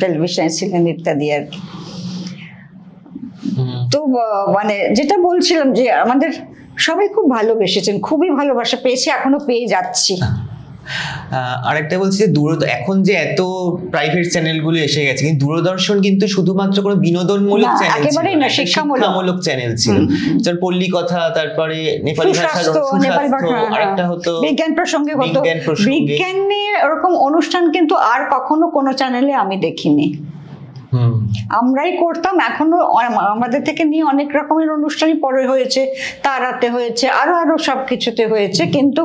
টেলিভিশনে ছিলেন ইত্যাদি আর কি। তো মানে যেটা বলছিলাম যে আমাদের সবাই খুব ভালোবেসেছেন, খুবই ভালোবাসা পেয়েছি, এখনো পেয়ে যাচ্ছি। আরেকটা বলছি যে এখন যে এত প্রাইভেট চ্যানেলগুলো এসে গেছে, কিন্তু দূরদর্শন কিন্তু শুধুমাত্র কোনো বিনোদনমূলক চ্যানেল একেবারেই না, শিক্ষামূলক চ্যানেল ছিল। যেমন পল্লী কথা, তারপরে নেপালি ভাষার আরেকটা হতো বিজ্ঞান প্রসঙ্গে হতো, বিজ্ঞান নিয়ে এরকম অনুষ্ঠান কিন্তু আর কখনো কোনো চ্যানেলে আমি দেখিনি। আমরাই করতাম, এখনো আমাদের থেকে নিয়ে অনেক রকমের অনুষ্ঠানই পরে হয়েছে, তারাতে হয়েছে, আরো সব কিছুতে হয়েছে, কিন্তু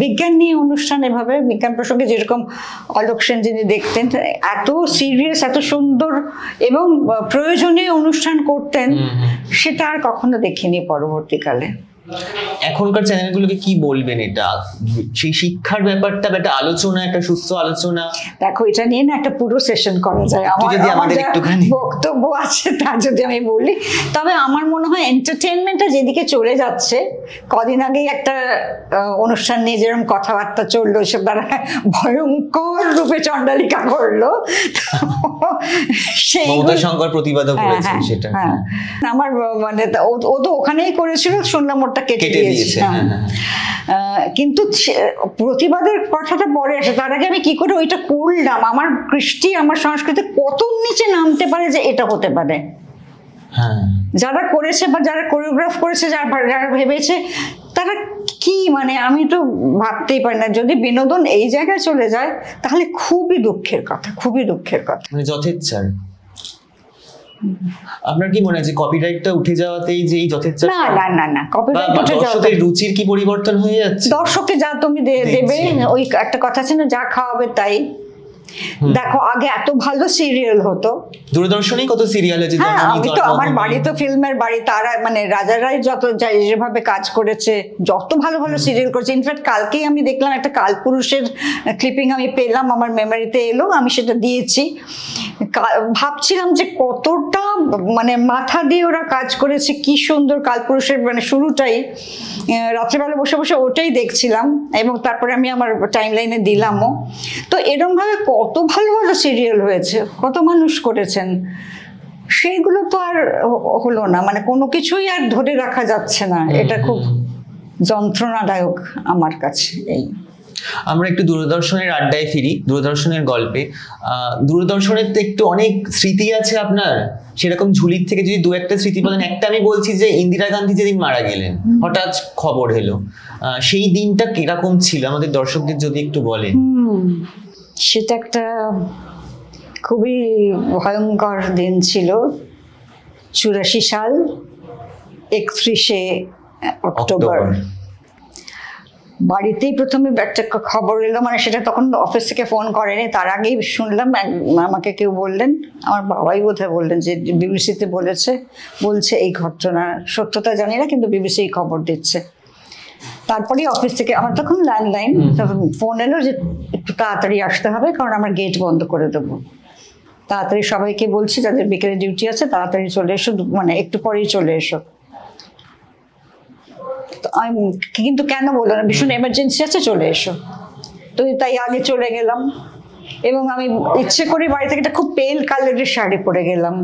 বিজ্ঞান নিয়ে অনুষ্ঠান এভাবে বিজ্ঞান প্রসঙ্গে যেরকম অলোক সেন যিনি দেখতেন, এত সিরিয়াস, এত সুন্দর এবং প্রয়োজনীয় অনুষ্ঠান করতেন, সেটা আর কখনো দেখিনি পরবর্তীকালে। এখনকার চ্যানেলগুলোকে কি বলবেন? এটা সেই শিক্ষার ব্যাপারটা, একটা আলোচনা, একটা সুস্থ আলোচনা। দেখো, এটা নিয়ে না একটা পুরো সেশন করা যায়, আমাদের একটুখানি বক্তব্য আছে তা যদি আমি বলি। তবে আমার মনে হয় এন্টারটেনমেন্টটা যেদিকে চলে যাচ্ছে, কদিন আগেই একটা অনুষ্ঠান নিয়ে যেরকম কথাবার্তা চললো, সে তারা ভয়ঙ্কর রূপে চণ্ডালিকা করলো, সেই মমতা শঙ্কর প্রতিবাদও করেছেন সেটা। আমার মানে ও তো ওখানেই করেছিল, শুনলাম ওটা কেটে দিয়েছে। কিন্তু প্রতিবাদের কথাটা পরে আসে, তার আগে আমি কি করে ওইটা করলাম, আমার কৃষ্টি আমার সংস্কৃতি কত নিচে নামতে পারে যে এটা হতে পারে। যারা করেছে বা যারা কোরিওগ্রাফ করেছে, যারা ভেবেছে, তারা কি মানে আমি তো ভাবতেই পারি না। যদি বিনোদন এই জায়গায় চলে যায় তাহলে খুবই দুঃখের কথা, খুবই দুঃখের কথা। মানে যথেচ্ছার। আপনার কি মনে হয় যে কপিরাইটটা উঠে যাওয়াতেই যে এই যথেচ্ছা? না না না না, কপিরাইট উঠে যাওয়াতে দর্শকের রুচির কি পরিবর্তন হয়ে যাচ্ছে? দর্শককে যা তুমি দেবে, ওই একটা কথা আছে না, যা খাওয়াবে তাই। দেখো, আগে এত ভালো সিরিয়াল হতো, দূরদর্শনেই কত সিরিয়াল আছে। আমি তো আমার বাড়ি তো ফিল্মের বাড়ি, তারা মানে রাজারাই যত যেভাবে কাজ করেছে, যত ভালো ভালো সিরিয়াল করেছে। ইনফ্যাক্ট কালকেই আমি দেখলাম একটা কালপুরুষের ক্লিপিং আমি পেলাম, আমার মেমোরিতে এলো, আমি সেটা দিয়েছি। ভাবছিলাম যে কতটা মানে মাথা দিয়ে ওরা কাজ করেছে, কি সুন্দর কালপুরুষের মানে শুরুটাই, রাত্রেবেলা বসে বসে ওটাই দেখছিলাম, এবং তারপরে আমি আমার টাইম লাইনে দিলামও। তো এরকমভাবে কত ভালো ভালো সিরিয়াল হয়েছে, কত মানুষ করেছেন, সেইগুলো তো আর হলো না, মানে কোনো কিছুই আর ধরে রাখা যাচ্ছে না। এটা খুব যন্ত্রণাদায়ক আমার কাছে। এই আমরা একটু দূরদর্শনের আড্ডায় ফিরি, দূরদর্শনের গল্পে। দূরদর্শনের তো একটু অনেক স্মৃতি আছে আপনার, সেরকম ঝুলির থেকে যদি দু একটা স্মৃতি বলেন। একটা আমি বলছি যে ইন্দিরা গান্ধী যেদিন মারা গেলেন, হঠাৎ খবর এলো, সেই দিনটা কিরকম ছিল আমাদের দর্শকদের যদি একটু বলেন। সেটা একটা খুবই ভয়ঙ্কর দিন ছিল। 84 সাল 31শে অক্টোবর। বাড়িতেই প্রথমে একটা খবর এলো, মানে সেটা তখন অফিস থেকে ফোন করেনি, তার আগেই শুনলাম। আমাকে কেউ বললেন, আমার বাবাই বোধহয় বললেন, যে বিবিসিতে বলছে এই ঘটনা, সত্যতা জানি না, কিন্তু বিবিসি খবর দিচ্ছে। তারপরে অফিস থেকে আমার তখন ল্যান্ডলাইন, ফোন এলো যে একটু তাড়াতাড়ি আসতে হবে, কারণ আমার গেট বন্ধ করে দেবো। তাড়াতাড়ি সবাইকে বলছি যাদের বিকেলে ডিউটি আছে, তাড়াতাড়ি চলে এসো, মানে একটু পরেই চলে এসো। কিন্তু কেন বললো না, ভীষণ এমার্জেন্সি আছে, চলে এসো। তো তাই আগে চলে গেলাম, এবং আমি ইচ্ছে করে বাড়ি থেকে একটা খুব পেল কালারের শাড়ি পরে গেলাম,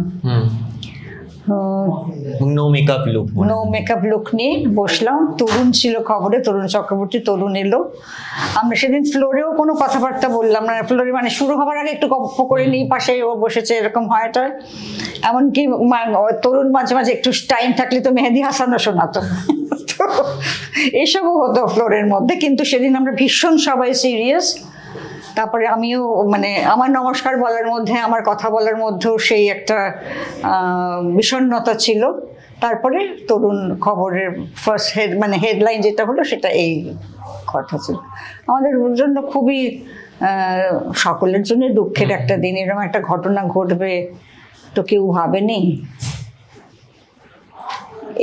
নো মেকআপ লুক নিয়ে বসলাম। তরুণ ছিল খবরে, তরুণ চক্রবর্তী, তরুণ এলো। আমরা সেদিন ফ্লোরেও কোনো কথাবার্তা বললাম না, ফ্লোরে মানে শুরু হবার আগে একটু গল্প করে নিই, পাশে ও বসেছে, এরকম হয়। এটা এমনকি তরুণ মাঝে মাঝে একটু টাইম থাকলে তো মেহেদি হাসানও শোনাতো, এসবও হতো ফ্লোরের মধ্যে। কিন্তু সেদিন আমরা ভীষণ সবাই সিরিয়াস। তারপরে আমিও মানে আমার নমস্কার বলার মধ্যে, আমার কথা বলার মধ্যেও সেই একটা বিষণ্ণতা ছিল। তারপরে তরুণ খবরের ফার্স্ট হেডলাইন যেটা হলো, সেটা এই কথা ছিল। আমাদের জন্য খুবই, সকলের জন্য দুঃখের একটা দিন। এরকম একটা ঘটনা ঘটবে তো কেউ ভাবেনি,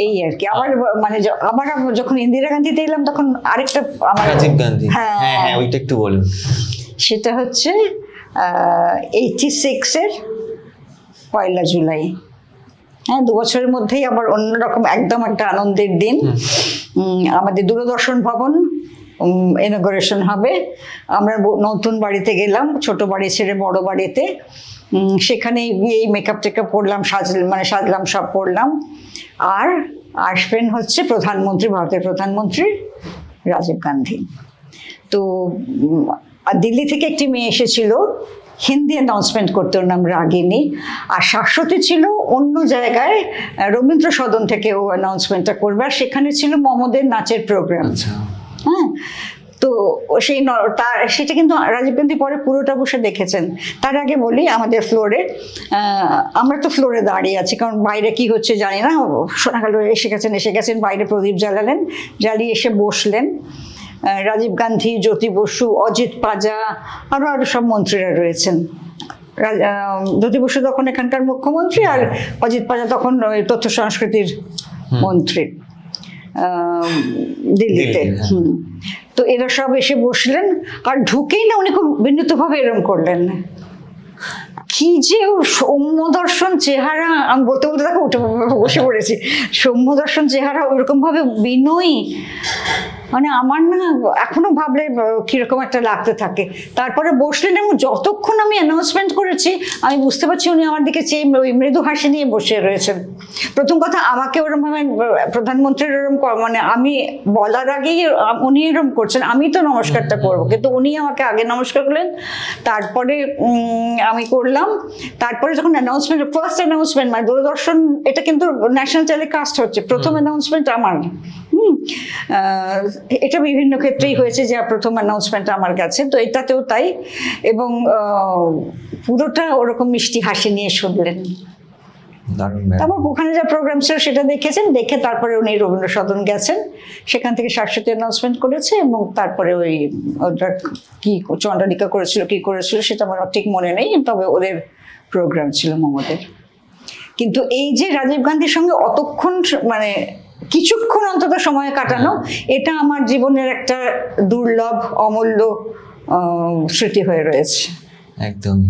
এই আর কি। আবার মানে আবার যখন ইন্দিরা গান্ধীতে এলাম, তখন আরেকটা রাজীব গান্ধী, হ্যাঁ ওইটা একটু বলুন। সেটা হচ্ছে 86-এর 1 জুলাই। হ্যাঁ, 2 বছরের মধ্যেই আবার অন্যরকম একদম একটা আনন্দের দিন। আমাদের দূরদর্শন ভবন ইনঅগারেশন হবে। আমরা নতুন বাড়িতে গেলাম, ছোট বাড়ি ছেড়ে বড় বাড়িতে। সেখানে গিয়ে মেকআপ টেকআপ করলাম, সাজলাম, সব করলাম। আর আসবেন হচ্ছে প্রধানমন্ত্রী, ভারতের প্রধানমন্ত্রী রাজীব গান্ধী। তো দিল্লি থেকে একটি মেয়ে এসেছিল হিন্দি অ্যানাউন্সমেন্ট করতে, ওর নাম রাগিনী। আর শাশ্বতী ছিল অন্য জায়গায়, রবীন্দ্র সদন থেকে ও অ্যানাউন্সমেন্টটা করবে। আর সেখানে ছিল মমদের নাচের প্রোগ্রাম। হ্যাঁ, তো সেটা কিন্তু রাজীব গান্ধী পরে পুরোটা বসে দেখেছেন। তার আগে বলি, আমাদের ফ্লোরে, আমরা তো ফ্লোরে দাঁড়িয়ে আছি, কারণ বাইরে কি হচ্ছে জানি না। শোনা গেল এসে গেছেন, বাইরে প্রদীপ জ্বালালেন, জ্বালিয়ে এসে বসলেন। রাজীব গান্ধী, জ্যোতি বসু, অজিত পাজা, আরো সব মন্ত্রীরা রয়েছেন। জ্যোতি বসু তখন এখানকার মুখ্যমন্ত্রী, আর অজিত পাজা তখন তথ্য সংস্কৃতির মন্ত্রী। দিল্লিতে। তো এরা সব এসে বসলেন, আর ঢুকেই না উনি খুব বিনীতভাবে এরম করলেন, কি যে সৌম্য দর্শন চেহারা, আমি বলতে বলতে দেখো উঠে বসে পড়েছি, সৌম্য দর্শন চেহারা, ওইরকম ভাবে বিনয়ী, মানে আমার না এখনো ভাবলে কিরকম একটা লাগতে থাকে। তারপরে বসলেন এবং যতক্ষণ আমি অ্যানাউন্সমেন্ট করেছি আমি বুঝতে পারছি উনি আমার দিকে চেয়ে ওই মৃদু হাসি নিয়ে বসে রয়েছেন। প্রথম কথা, আমাকে ওরম ভাবে প্রধানমন্ত্রীর ওরম মানে আমি বলার আগেই উনি এরম করছেন, আমি তো নমস্কারটা করবো, কিন্তু উনি আমাকে আগে নমস্কার করলেন, তারপরে আমি করলাম। তারপরে যখন অ্যানাউন্সমেন্ট, ফার্স্ট অ্যানাউন্সমেন্ট, মানে দূরদর্শন, এটা কিন্তু ন্যাশনাল টেলিকাস্ট হচ্ছে, প্রথম অ্যানাউন্সমেন্ট আমার। এটা বিভিন্ন ক্ষেত্রেই হয়েছে যে প্রথম অ্যানাউন্সমেন্ট আমার কাছে, তো এটাতেও তাই। এবং পুরোটা ওরকম মিষ্টি হাসি নিয়ে শুনলেন। তারপর ওখানে যা প্রোগ্রাম ছিল সেটা দেখেছেন, দেখে তারপরে উনি রবীন্দ্র সদন গেছেন, সেখান থেকে শাশ্বতী অ্যানাউন্সমেন্ট করেছে, এবং তারপরে ওটা কি চন্দ্রালিকা করেছিল কি করেছিল সেটা আমার ঠিক মনে নেই, তবে ওদের প্রোগ্রাম ছিল মমদের। কিন্তু এই যে রাজীব গান্ধীর সঙ্গে অতক্ষণ মানে কিছুক্ষণ অন্তত সময় কাটানো, এটা আমার জীবনের একটা দুর্লভ অমূল্য স্মৃতি হয়ে রয়েছে। একদমই।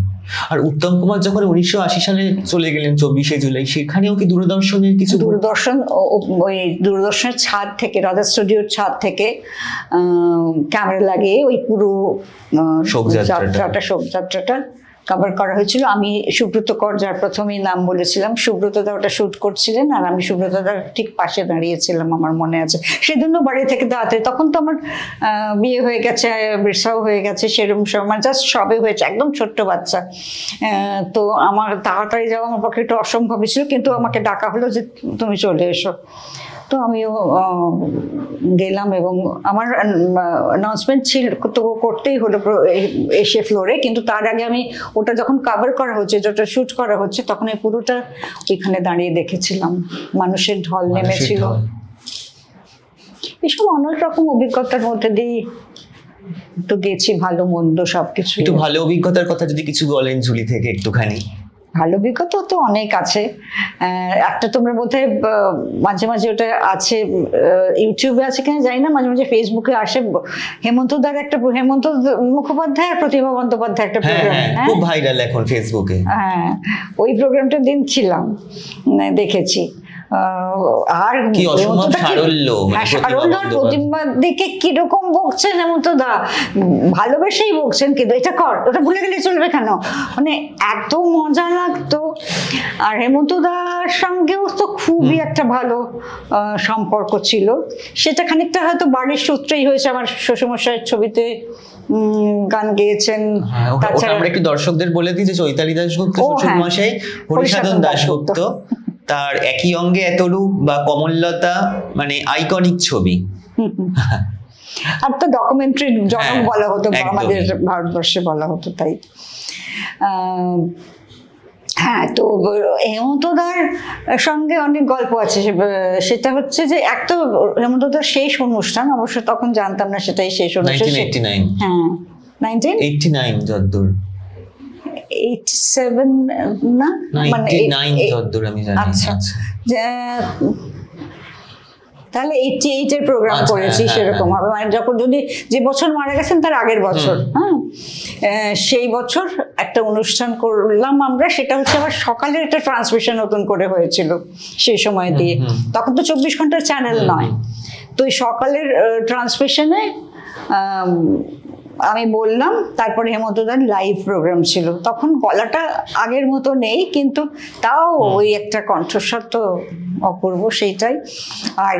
আর উত্তম কুমার যখন 1980 সালে চলে গেলেন 24শে জুলাই, সেখানেও কি দূরদর্শনের কিছু, ওই দূরদর্শনের ছাদ থেকে, রাজা স্টুডিওর ছাদ থেকে ক্যামেরা লাগিয়ে ওই পুরো শোভাযাত্রাটা কভার করা হয়েছিল। আমি সুব্রত কর, যার প্রথমেই নাম বলেছিলাম, সুব্রতদা ওটা শ্যুট করছিলেন, আর আমি সুব্রতদার ঠিক পাশে দাঁড়িয়েছিলাম, আমার মনে আছে। সেদিন বাড়ি থেকে দাঁড়াতে, তখন তো আমার বিয়ে হয়ে গেছে, বিরসাও হয়ে গেছে, সেরকম মানে জাস্ট সবে হয়েছে, একদম ছোট্ট বাচ্চা। তো আমার তাড়াতাড়ি যাওয়া আমার পক্ষে একটু অসম্ভবই ছিল, কিন্তু আমাকে ডাকা হলো যে তুমি চলে এসো। তো আমিও গেলাম, এবং আমার অ্যানাউন্সমেন্ট ছিল তো করতেই হলো এসে ফ্লোরে, কিন্তু তার আগে আমি ওটা যখন কভার করা হচ্ছে, যেটা শ্যুট করা হচ্ছে, তখন এই পুরোটা ওইখানে দাঁড়িয়ে দেখেছিলাম, মানুষের ঢল নেমেছিল। এসব অনেক রকম অভিজ্ঞতার মধ্যে দিয়ে তো গেছি, ভালো মন্দ সবকিছু। একটু ভালো অভিজ্ঞতার কথা যদি কিছু বলেন ঝুলি থেকে একটুখানি। ভালো অভিজ্ঞতা তো অনেক আছে। একটা তোমরা বোধহয় মাঝে মাঝে ওটা আছে, ইউটিউবে আছে কিনা জানি না, মাঝে মাঝে ফেসবুকে আসে, হেমন্ত মুখোপাধ্যায় আর প্রতিভা বন্দ্যোপাধ্যায় একটা প্রোগ্রাম, খুব ভাইরাল এখন ফেসবুকে। হ্যাঁ, ওই প্রোগ্রামটার দিন ছিলাম, দেখেছি। আর কি অসম্ভব সারল্য, প্রতিভা দেখে কিরকম বকছেন হেমন্তদা, ভালোবেসেই বকছেন, কিন্তু এটা কর, ওটা ভুলে গেলে চলবে কেন, মানে এত মজা লাগতো। আর হেমন্তদার সঙ্গেও তো খুবই একটা ভালো সম্পর্ক ছিল, সেটা খানিকটা হয়তো বাড়ির সূত্রেই হয়েছে। আমার শ্বশুরমশাইয়ের ছবিতে গান গেয়েছেন। আমরা একটু দর্শকদের বলে দিই যে চৈতালি দাশগুপ্ত শ্বশুরমশাই, হরিসাধন দাশগুপ্ত, তার একই অঙ্গে এত রূপ বা কমললতা, মানে আইকনিক ছবি। আর তো ডকুমেন্টারি জনক বলা হতো আমাদের ভারতবর্ষে, বলা হতো তাই। হ্যাঁ, তো হেমন্তদার সঙ্গে অনেক গল্প আছে। সেটা হচ্ছে যে একটা হেমন্তদার শেষ অনুষ্ঠান, অবশ্য তখন জানতাম না সেটাই শেষ অনুষ্ঠান। 1989। হ্যাঁ, 1989 যতদূর, 87 না, মানে 99 যতদূর আমি জানি। আচ্ছা, তাহলে 88 এর প্রোগ্রাম করেছি সেরকম হবে, মানে যখন যদি যে বছর মারা গেছেন তার আগের বছর। হ্যাঁ, সেই বছর একটা অনুষ্ঠান করলাম আমরা, সেটা হচ্ছে আবার সকালের একটা ট্রান্সমিশন নতুন করে হয়েছিল সেই সময় দিয়ে, তখন তো 24 ঘন্টার চ্যানেল নয়। তো ওই সকালের ট্রান্সমিশনে আমি বললাম, তারপরে হেমন্তদার লাইভ প্রোগ্রাম ছিল, তখন গলাটা আগের মতো নেই, কিন্তু তাও ওই একটা কণ্ঠস্বর তো অপূর্ব, সেইটাই। আর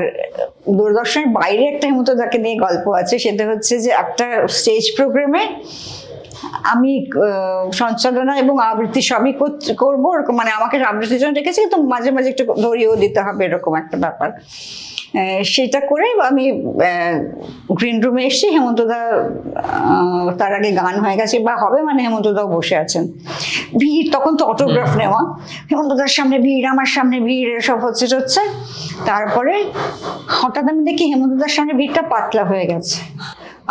দূরদর্শনের বাইরে একটা হেমন্তদাকে নিয়ে গল্প আছে, সেটা হচ্ছে যে একটা স্টেজ প্রোগ্রামে আমি সঞ্চালনা এবং আবৃত্তি সবই করবো, মানে আমাকে আবৃত্তির জন্য রেখেছি, কিন্তু মাঝে মাঝে একটু ধরিয়েও দিতে হবে, এরকম একটা ব্যাপার। সেটা করে আমি গ্রিন রুমে এসেছি, হেমন্তদা তার আগে গান হয়ে গেছে বা হবে, মানে হেমন্তদাও বসে আছেন, ভিড়, তখন তো অটোগ্রাফ নেওয়া, হেমন্তদার সামনে ভিড়, আমার সামনে ভিড়, এসব হচ্ছে। তারপরে হঠাৎ আমি দেখি হেমন্তদার সামনে ভিড়টা পাতলা হয়ে গেছে,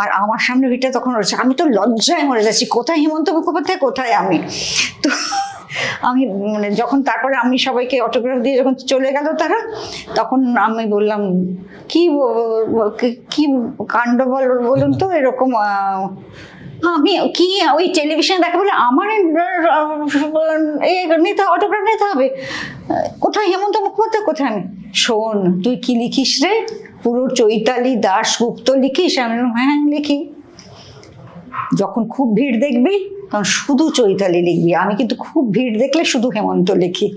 আর আমার সামনে ভিড়টা তখন রয়েছে। আমি তো লজ্জায় মরে যাচ্ছি, কোথায় হেমন্ত মুখোপাধ্যায়, কোথায় আমি। তো আমি মানে যখন তারপরে আমি সবাইকে অটোগ্রাফ দিয়ে যখন চলে গেল তারা, তখন আমি বললাম কি কি কাণ্ড বলুন তো, এরকম আমি কি ওই টেলিভিশনে দেখা বলে আমার নিতে অটোগ্রাফ নিতে হবে, কোথায় হেমন্ত মুখোপাধ্যায়, কোথায়? আমি, শোন তুই কি লিখিস রে, পুরো চৈতালি দাশগুপ্ত লিখিস? আমি হ্যাঁ লিখি। যখন খুব ভিড় দেখবি তখন শুধু চৈতালি লিখবি, আমি কিন্তু খুব ভিড় দেখলে শুধু হেমন্ত লিখি।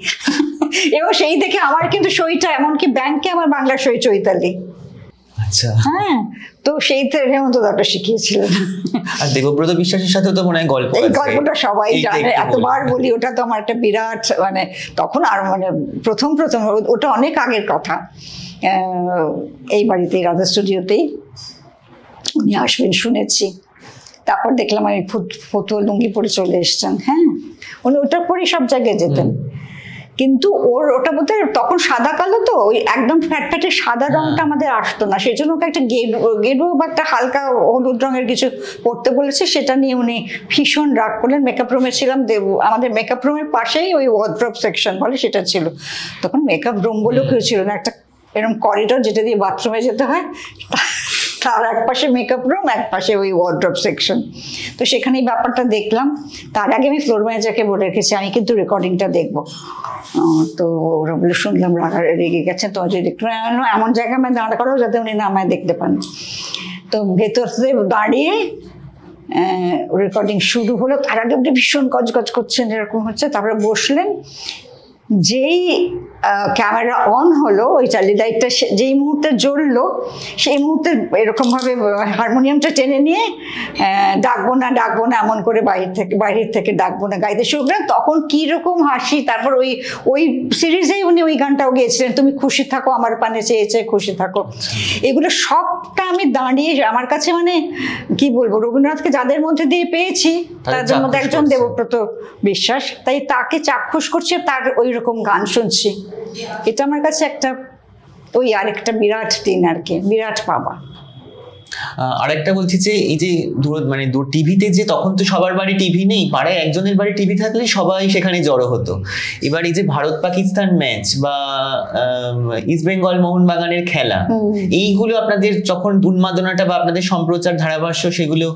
এবং সেই দেখে আমার কিন্তু সইটা, এমনকি ব্যাংকে আমার বাংলা সই চৈতালি। আচ্ছা, হ্যাঁ, তো সেই তো হেমন্ত দাটা শিখিয়েছিলেন। আর দেবব্রত বিশ্বাসের সাথে তো মনে হয় গল্প, এই গল্পটা সবাই জানে, এতবার বলি, ওটা তো আমার একটা বিরাট মানে তখন আর মানে প্রথম ওটা অনেক আগের কথা। এই বাড়িতেই রাধা স্টুডিওতেই উনি আসবেন শুনেছি, তারপর দেখলাম আমি ফতুয়া লুঙ্গি পরে চলে এসছেন। হ্যাঁ, উনি ওটা পরেই সব জায়গায় যেতেন, কিন্তু ওটা বলতে তখন সাদা কালো, তো ওই একদম ফ্যাটে সাদা রংটা আমাদের আসতো না, সেই জন্য ওকে একটা গেরুয়া বা একটা হালকা হলুদ রঙের কিছু পরতে বলেছে, সেটা নিয়ে উনি ভীষণ রাগ করলেন। মেকআপ রুমে ছিলাম, আমাদের মেকআপ রুমের পাশেই ওই ওয়ার্ড্রপ সেকশন বলে সেটা ছিল, তখন মেকআপ রুম বলেও কেউ ছিল না, একটা এরকম করিডোর যেটা দিয়ে বাথরুমে যেতে হয়, তার এক পাশে মেকআপ রুম, এক পাশে ওই ওয়ার্ড্রপ সেকশন। তো সেখানে এই ব্যাপারটা দেখলাম। তার আগে আমি ফ্লোর ম্যানেজারকে বলে রেখেছি আমি কিন্তু রেকর্ডিংটা দেখবো। তো ওরা বলে শুনলাম রেগে গেছেন, তো যদি একটু এমন জায়গায় আমায় দাঁড় করো যাতে উনি না আমায় দেখতে পান। তো ভেতর থেকে দাঁড়িয়ে রেকর্ডিং শুরু হলো, তার আগে আপনি ভীষণ গজগজ করছেন এরকম হচ্ছে, তারপরে বসলেন। যেই ক্যামেরা অন হলো, ওই চার্লি লাইটটা যেই মুহূর্তে জ্বললো, সেই মুহূর্তে এরকমভাবে হারমোনিয়ামটা টেনে নিয়ে ডাকবো না এমন করে বাইরের থেকে ডাকবো না গাইতে শুরু করলেন। তখন কীরকম হাসি। তারপর ওই সিরিজেই উনি ওই গানটাও গেয়েছিলেন, তুমি খুশি থাকো আমার পানে চেয়েছে খুশি থাকো। এগুলো সবটা আমি দাঁড়িয়ে, আমার কাছে মানে কি বলবো, রবীন্দ্রনাথকে যাদের মধ্যে দিয়ে পেয়েছি তাদের মধ্যে একজন দেবব্রত বিশ্বাস, তাই তাকে চাক্ষুষ করছে, তার ওই রকম গান শুনছি। এটা আমার কাছে একটা ওই আরেকটা বিরাট দিন আর কি, বিরাট পাবা। আরেকটা বলছি যে এই যে মানে টিভিতে যে তখন তো সবার বাড়ি টিভি নেই, পাড়ায় একজনের বাড়ি টিভি থাকলে সবাই সেখানে জড়ো হতো। এবার এই যে ভারত পাকিস্তান ম্যাচ বা ইস্ট বেঙ্গল মোহনবাগানের খেলা, এইগুলো আপনাদের যখন উন্মাদনাটা বা আপনাদের সম্প্রচার ধারাভাষ্য সেগুলো?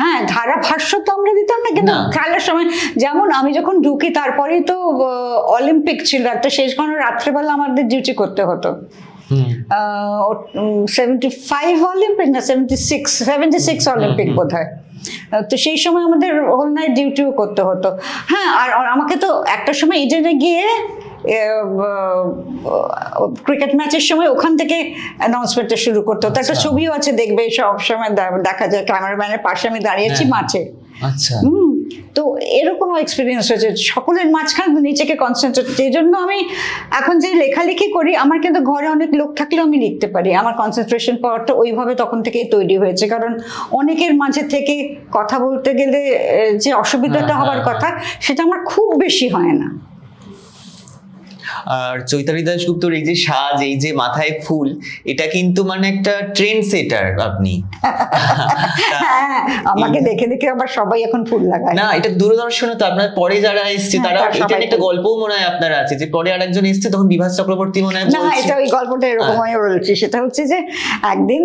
হ্যাঁ, ধারাভাষ্য তো আমরা দিতাম না, কিন্তু খেলার সময় যেমন আমি যখন ঢুকি তারপরেই তো অলিম্পিক ছিল একটা, শেষ ঘন্টা রাত্রেবেলা আমাদের ডিউটি করতে হতো। 75 অলিম্পিক না 76 অলিম্পিক বোধ হয়। তো সেই সময় আমাদের হোল নাইট ডিউটিও করতে হতো। হ্যাঁ, আর আমাকে তো একটা সময় ইডেনে গিয়ে ক্রিকেট ম্যাচের সময় ওখান থেকে অ্যানাউন্সমেন্টটা শুরু করতে হতো। একটা ছবিও আছে, দেখবে সব সময় দেখা যায় ক্যামেরাম্যানের পাশে আমি দাঁড়িয়েছি মাঠে। আচ্ছা, তো এরকম এক্সপিরিয়েন্স হয়েছে, সকলের মাঝখানে নিজেকে কনসেন্ট্রেট। এই জন্য আমি এখন যে লেখালেখি করি, আমার কিন্তু ঘরে অনেক লোক থাকলেও আমি লিখতে পারি। আমার কনসেন্ট্রেশন পাওয়ারটা ওইভাবে তখন থেকেই তৈরি হয়েছে, কারণ অনেকের মাঝে থেকে কথা বলতে গেলে যে অসুবিধাটা হওয়ার কথা সেটা আমার খুব বেশি হয় না। আর চৈতালি দাশগুপ্তর এই যে সাজ, এই যে মাথায় ফুল, এটা কিন্তু মানে একটা ট্রেন্ড সেটার আপনি। আমাকে দেখে দেখে আবার সবাই এখন ফুল লাগায়। না, এটা দূরদর্শনে তো আপনার পরে যারা এসছে তারা, এটা একটা গল্পও মনে হয় আপনার আছে যে পরে আরেকজন এসছে তখন বিভাস চক্রবর্তী মনে হয়। না, এটা ওই গল্পটা এরকম হয় বলছি। সেটা হচ্ছে যে একদিন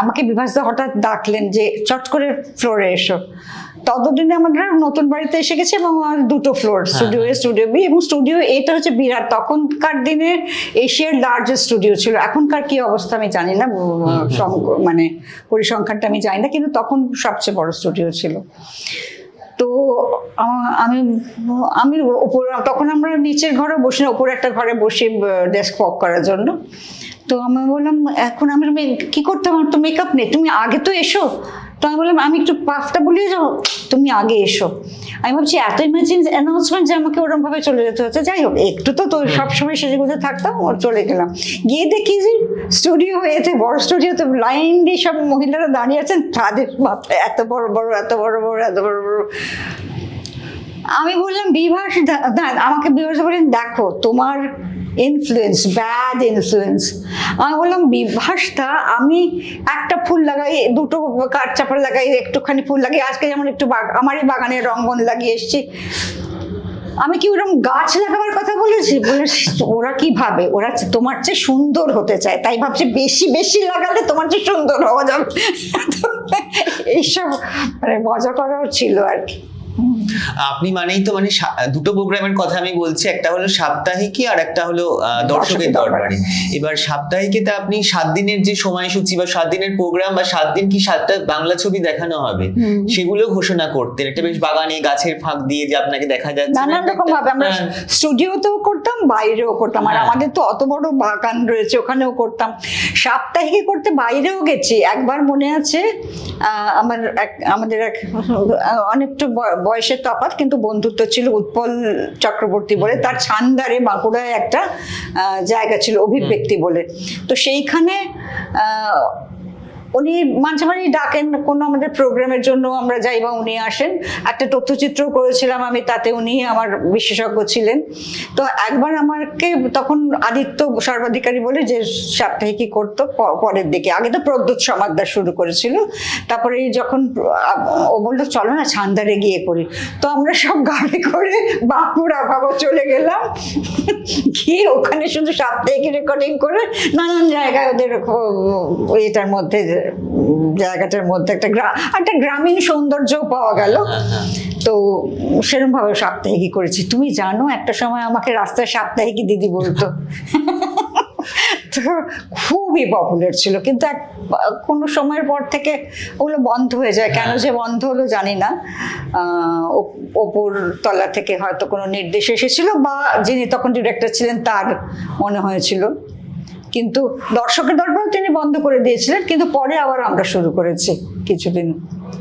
আমাকে বিভাস দা হঠাৎ ডাকলেন যে চট করে ফ্লোরে এসো। ততদিনে আমাদের নতুন বাড়িতে এসে গেছে এবং আমার 2টো ফ্লোর, স্টুডিও এ, স্টুডিও বি। এবং স্টুডিও এটা হচ্ছে বিরাট, তখনকার দিনে এশিয়ার লার্জেস্ট স্টুডিও ছিল। এখনকার কি অবস্থা আমি জানি না, মানে পরিসংখ্যানটা আমি জানি না, কিন্তু তখন সবচেয়ে বড় স্টুডিও ছিল। তো আমি তখন আমরা নিচের ঘরে বসি না, ওপরে একটা ঘরে বসি ডেস্ক ওয়ার্ক করার জন্য। তো আমি বললাম এখন আমি কি করতে, আমার তো মেকআপ নেই, তুমি আগে তো এসো। তো আমি বললাম আমি একটু পাফটা বলিয়ে যাবো, তুমি আগে এসো। আমি ভাবছি এত ইমার্জেন্সি অ্যানাউন্সমেন্ট যে আমাকে ওরমভাবে চলে যেতে হচ্ছে। যাই হোক, একটু তো সবসময় সেজে গুজে থাকতাম, ওর চলে গেলাম। গিয়ে দেখি যে স্টুডিও হয়েছে, বড় স্টুডিওতে লাইন দিয়ে সব মহিলারা দাঁড়িয়ে আছেন, তাদের মাথায় এত বড় বড় এত বড় বড় এত বড় বড়। আমি বললাম বিভাস, আমাকে বিভাস বলেন দেখো তোমার ইনফ্লুয়েন্স, ব্যাড ইনফ্লুয়েন্স। আমি বললাম বিভাসটা, আমি একটা ফুল লাগাই, 2টো কাঠ চাপড় লাগাই, একটুখানি ফুল লাগাই, আজকে যেমন একটু আমারই বাগানের রঙ্গন লাগিয়ে এসছি। আমি কি ওরকম গাছ লাগাবার কথা বলেছি? বলে ওরা কি ভাবে, ওরা তোমার চেয়ে সুন্দর হতে চায়, তাই ভাবছে বেশি বেশি লাগালে তোমার চেয়ে সুন্দর হওয়া যাবে। এইসব মানে মজা করাও ছিল আর কি। আপনি মানেই তো মানে দুটো প্রোগ্রামের কথা আমি বলছি, একটা হলো সাপ্তাহিকী আর একটা হলো দর্শকের দরবারে। এবার সাপ্তাহিকীতে আপনি 7 দিনের যে সময়সূচি বা 7 দিনের প্রোগ্রাম বা 7 দিন কি 7টা বাংলা ছবি দেখানো হবে সেগুলো ঘোষণা করতেন। এটা বেশ বাগানে গাছের ফাঁক দিয়ে যে আপনাকে দেখা যাচ্ছে নানান রকম ভাবে আমরা স্টুডিওতেও করতাম, বাইরেও করতাম, আর আমাদের তো অত বড় বাগান রয়েছে, ওখানেও করতাম। সাপ্তাহিকী করতে বাইরেও গেছি একবার, মনে আছে আমাদের এক অনেকটা বয়সের তফাৎ কিন্তু বন্ধুত্ব ছিল, উৎপল চক্রবর্তী বলে, তার ছান্দারে বাঁকুড়ায় একটা জায়গা ছিল অভিব্যক্তি বলে, তো সেইখানে উনি মাঝে মাঝে ডাকেন কোনো আমাদের প্রোগ্রামের জন্য, আমরা যাই বা উনি আসেন। একটা তথ্যচিত্র করেছিলাম আমি, তাতে উনি আমার বিশেষজ্ঞ ছিলেন। তো একবার আমাকে তখন আদিত্য সর্বাধিকারী বলে যে সাপ্তাহিকী করতো পরের দিকে, আগে তো প্রদ্যোৎ সমাদ্দার শুরু করেছিল, তারপরে যখন ও বললো চলো না ছান্দারে গিয়ে করি, তো আমরা সব গাড়ি করে বাঁকুড়া ভাবো চলে গেলাম, গিয়ে ওখানে শুধু সাপ্তাহিকী রেকর্ডিং করে নানান জায়গায় ওদের এটার মধ্যে জায়গাটার মধ্যে একটা গ্রামীণ সৌন্দর্য পাওয়া গেল। তো সেরকম ভাবে সাপ্তাহিকী করেছি। তুমি জানো একটা সময় আমাকে রাস্তায় সাপ্তাহিকী দিদি বলতো। তো খুবই পপুলার ছিল, কিন্তু কোনো সময়ের পর থেকে ওগুলো বন্ধ হয়ে যায়। কেন যে বন্ধ হলো জানি না, ওপর তলা থেকে হয়তো কোনো নির্দেশ এসেছিল বা যিনি তখন ডিরেক্টর ছিলেন তার মনে হয়েছিল, কিন্তু দর্শকের দরবার তিনি বন্ধ করে দিয়েছিলেন। কিন্তু পরে আবার আমরা শুরু করেছি কিছুদিন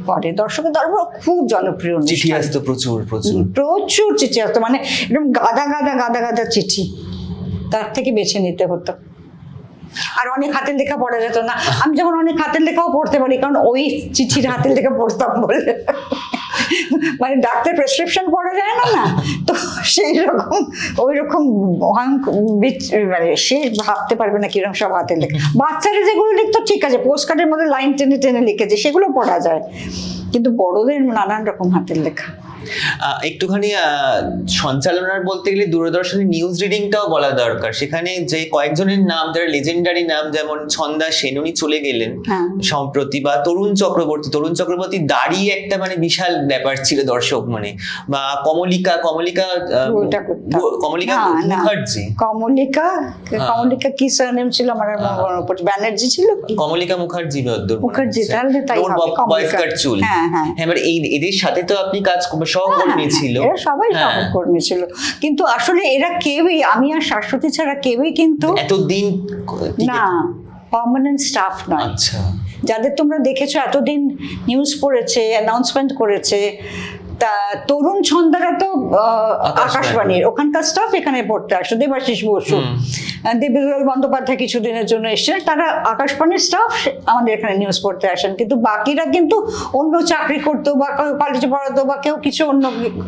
পরে। দর্শকের দরবার খুব জনপ্রিয়, চিঠি আসতো প্রচুর প্রচুর প্রচুর চিঠি আসতো, মানে এরকম গাদা গাদা গাদা গাদা চিঠি, তার থেকে বেছে নিতে হতো। আর অনেক হাতের লেখা পড়া যেত না। আমি যেমন অনেক হাতের লেখাও পড়তে পারি, কারণ ওই চিঠির হাতের লেখা পড়তাম বলে, মানে ডাক্তার প্রেসক্রিপশন পড়া যায় না, না তো সেই রকম ওই রকম মানে সে ভাবতে পারবে না কিরকম সব হাতের লেখা। বাচ্চারা যেগুলো লিখতো ঠিক আছে, পোস্ট কার্ডের মধ্যে লাইন টেনে টেনে লিখেছে, সেগুলো পড়া যায়, কিন্তু বড়দের নানান রকম হাতের লেখা। একটুখানি সঞ্চালনার বলতে গেলে দূরদর্শনের নিউজ রিডিংটাও বলা দরকার। সেখানে যে কয়েকজনের নাম, যারা লেজেন্ডারি নাম, যেমন ছন্দা সেন উনি চলে গেলেন সম্প্রতি, বা তরুণ চক্রবর্তী দাঁড়িয়ে একটা মানে বিশাল ব্যাপার ছিল দর্শক মানে, বা কমলিকা কি সারনেম ছিল আমার, ব্যানার্জি ছিল, কমলিকা মুখার্জি তাহলে তাই চুল। এবার এদের সাথে তো আপনি কাজ সহকর্মী ছিল, এরা সবাই সহকর্মী ছিল, কিন্তু আসলে এরা কেউই, আমি আর শাশ্বতী ছাড়া কেউই কিন্তু এতদিন না পার্মানেন্ট স্টাফ নয়। আচ্ছা, যাদের তোমরা দেখেছো এতদিন নিউজ পড়েছে, অ্যানাউন্সমেন্ট করেছে, তা তরুণ ছন্দারা তো আকাশবাণীর ওখানকার স্টাফ এখানে পড়তে আসে, দেবাশিস বসু, দেবীদুলাল বন্দ্যোপাধ্যায় কিছুদিনের জন্য এসেছেন, তারা আকাশবাণীর স্টাফ আমাদের এখানে নিউজ পড়তে আসেন, কিন্তু বাকিরা কিন্তু অন্য চাকরি করতো বা কলেজে পড়াতো বা কেউ কিছু অন্য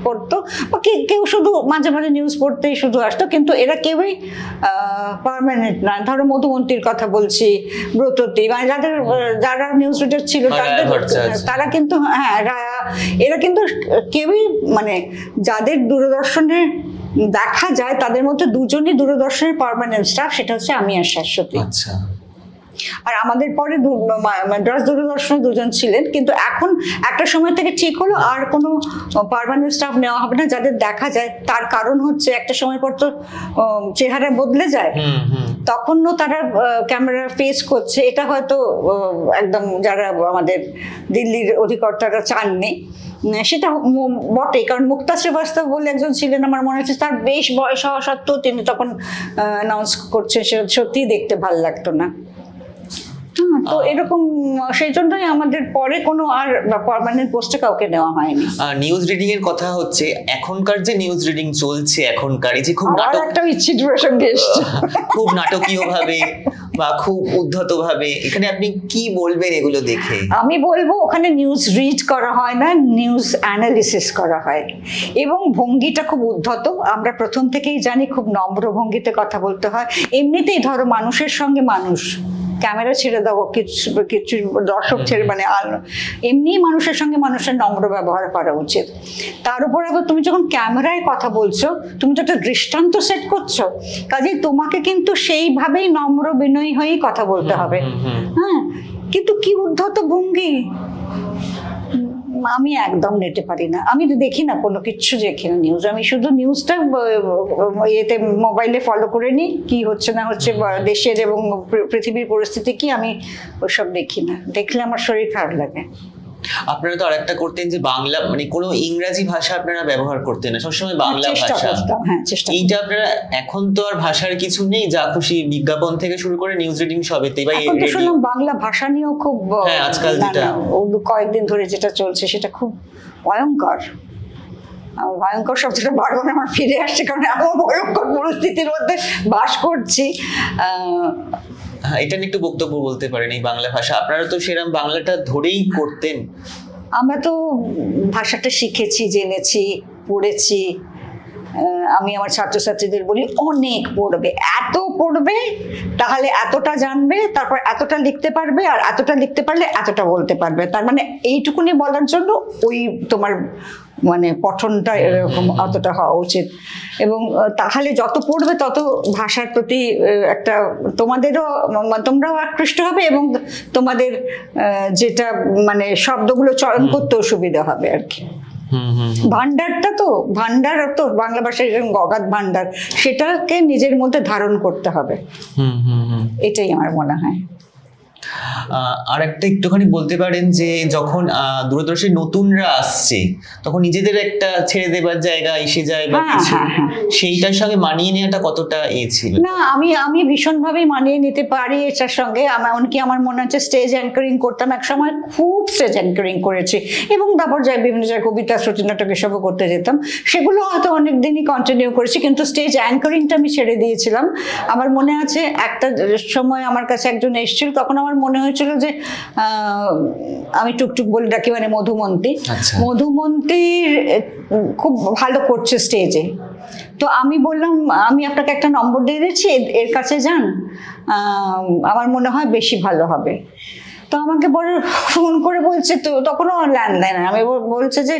করতো, বা কেউ শুধু মাঝে মাঝে নিউজ পড়তেই শুধু আসতো, কিন্তু এরা কেউই পার্মানেন্ট না। ধরো মধুমন্ত্রীর কথা বলছি, ব্রততী, মানে যারা নিউজ রিডার ছিল তারা কিন্তু এরা কিন্তু কেউই, মানে যাদের দূরদর্শনে দেখা যায় তাদের মধ্যে দুজনই দূরদর্শনের পার্মানেন্ট স্টাফ, সেটা হচ্ছে আমি আর শাশ্বতী। আচ্ছা, আর আমাদের পরে মাদ্রাস দূরদর্শনে দুজন ছিলেন, কিন্তু এখন একটা সময় থেকে ঠিক হলো আর কোনো পার্মানেন্ট স্টাফ নেওয়া হবে না যাদের দেখা যায়। তার কারণ হচ্ছে একটা সময় পর তো চেহারা বদলে যায়, তখনও তারা ক্যামেরা ফেস করছে, এটা হয়তো একদম যারা আমাদের দিল্লির অধিকর্তারা চাননি, সেটা বটে। কারণ মুক্তা শ্রীবাস্তব বলে একজন ছিলেন, আমার মনে হচ্ছে তার বেশ বয়স হওয়া সত্ত্বেও তিনি তখন অ্যানাউন্স করছেন, সেটা সত্যিই দেখতে ভালো লাগতো না। তো এরকম, সেই জন্যই আমাদের পরে কোনো আর পার্মানেন্ট পোস্টে কাউকে নেওয়া হয়নি। নিউজ রিডিং এর কথা হচ্ছে, এখনকার যে নিউজ রিডিং চলছে এখনকার, এই যে খুব একটা বিচ্ছিন্ন প্রসঙ্গে এসছে, খুব নাটকীয় ভাবে বা খুব উদ্ধত ভাবে, এখানে আপনি কি বলবেন এগুলো দেখে? আমি বলবো ওখানে নিউজ রিড করা হয় না, নিউজ অ্যানালিসিস করা হয়, এবং ভঙ্গিটা খুব উদ্ধত। আমরা প্রথম থেকেই জানি খুব নম্র ভঙ্গিতে কথা বলতে হয়। এমনিতেই ধরো মানুষের সঙ্গে মানুষ ক্যামেরা ছেড়ে দাও, কিছু কিছু দর্শক ছেড়ে, মানে এমনি মানুষের সঙ্গে মানুষের নম্র ব্যবহার করা উচিত। তার উপর আবার তুমি যখন ক্যামেরায় কথা বলছো, তুমি তো একটা দৃষ্টান্ত সেট করছো, কাজেই তোমাকে কিন্তু সেইভাবেই নম্র বিনয়ী হয়েই কথা বলতে হবে। হ্যাঁ, কিন্তু কি উদ্ধত ভঙ্গি, আমি একদম নিতে পারি না। আমি দেখি না কোনো কিচ্ছু, দেখি না নিউজ। আমি শুধু নিউজটা এতে মোবাইলে ফলো করে নিই, কি হচ্ছে না হচ্ছে দেশের এবং পৃথিবীর পরিস্থিতি কি, আমি ওইসব দেখি না। দেখলে আমার শরীর খারাপ লাগে। আপনারা তো আরেকটা করতেন যে বাংলা, মানে কোনো ইংরাজি ভাষা আপনারা ব্যবহার করতেন না, সবসময় বাংলা ভাষা। হ্যাঁ, চেষ্টা। এইটা আপনারা, এখন তো আর ভাষার কিছু নেই, যা খুশি বিজ্ঞাপন থেকে শুরু করে নিউজ রিডিং সবেতে। এখন তো শুনলাম বাংলা ভাষা নিয়েও খুব, আজকাল যেটা কয়েকদিন ধরে যেটা চলছে সেটা খুব ভয়ঙ্কর। ভয়ঙ্কর শব্দটা বারবার আমার ফিরে আসছে, কারণ এমন ভয়ঙ্কর পরিস্থিতির মধ্যে বাস করছি। এটা নিয়ে একটু বক্তব্য বলতে পারেন, এই বাংলা ভাষা আপনারা তো সেরকম বাংলাটা ধরেই করতেন। আমরা তো ভাষাটা শিখেছি, জেনেছি, পড়েছি। আমি আমার ছাত্রছাত্রীদের বলি অনেক পড়বে, এত পড়বে তাহলে এতটা জানবে, তারপর এতটা লিখতে পারবে, আর এতটা লিখতে পারলে এতটা বলতে পারবে। তার মানে এইটুকুনি বলার জন্য ওই তোমার মানে পঠনটা এরকম অতটা হওয়া উচিত। এবং তাহলে যত পড়বে তত ভাষার প্রতি একটা তোমরাও আকৃষ্ট হবে, এবং তোমাদের যেটা মানে শব্দগুলো চয়ন করতেও সুবিধা হবে আর কি। ভান্ডারটা তো বাংলা ভাষার অগাধ ভান্ডার, সেটাকে নিজের মধ্যে ধারণ করতে হবে, এটাই আমার মনে হয়। আর একটা একটুখানি বলতে পারেন যে যখন দূরদর্শনে নতুনরা আসছে, তখন নিজেদের একটা ছেড়ে দেবার জায়গা এসে যায় বা কিছু, সেইটার সঙ্গে মানিয়ে নেওয়াটা কতটা ছিল? না, আমি ভীষণভাবে মানিয়ে নিতে পারি এটার সঙ্গে। এমনকি আমার মনে হচ্ছে স্টেজ অ্যাঙ্কারিং করতাম এক সময়, খুব স্টেজ অ্যাঙ্কারিং করেছি, এবং তারপর বিভিন্ন জায়গায় কবিতা, শ্রুতি নাটক এসবও করতে যেতাম। সেগুলো হয়তো অনেক দিনই কন্টিনিউ করেছি, কিন্তু স্টেজ অ্যাঙ্কারিংটা আমি ছেড়ে দিয়েছিলাম। আমার মনে আছে একটা সময় আমার কাছে একজন এসেছিল, তখন আমার মনে হয়েছিল যে আমি টুকটুক বলে ডাকি, মানে মধুমন্তী। মধুমন্তীর খুব ভালো করছে স্টেজে, তো আমি বললাম আমি আপনাকে একটা নম্বর দিয়ে দিচ্ছি, এর কাছে যান, আমার মনে হয় বেশি ভালো হবে। তো আমাকে পরে ফোন করে বলছে, তো তখনও ল্যান্ডলাইন, আমি বলছে যে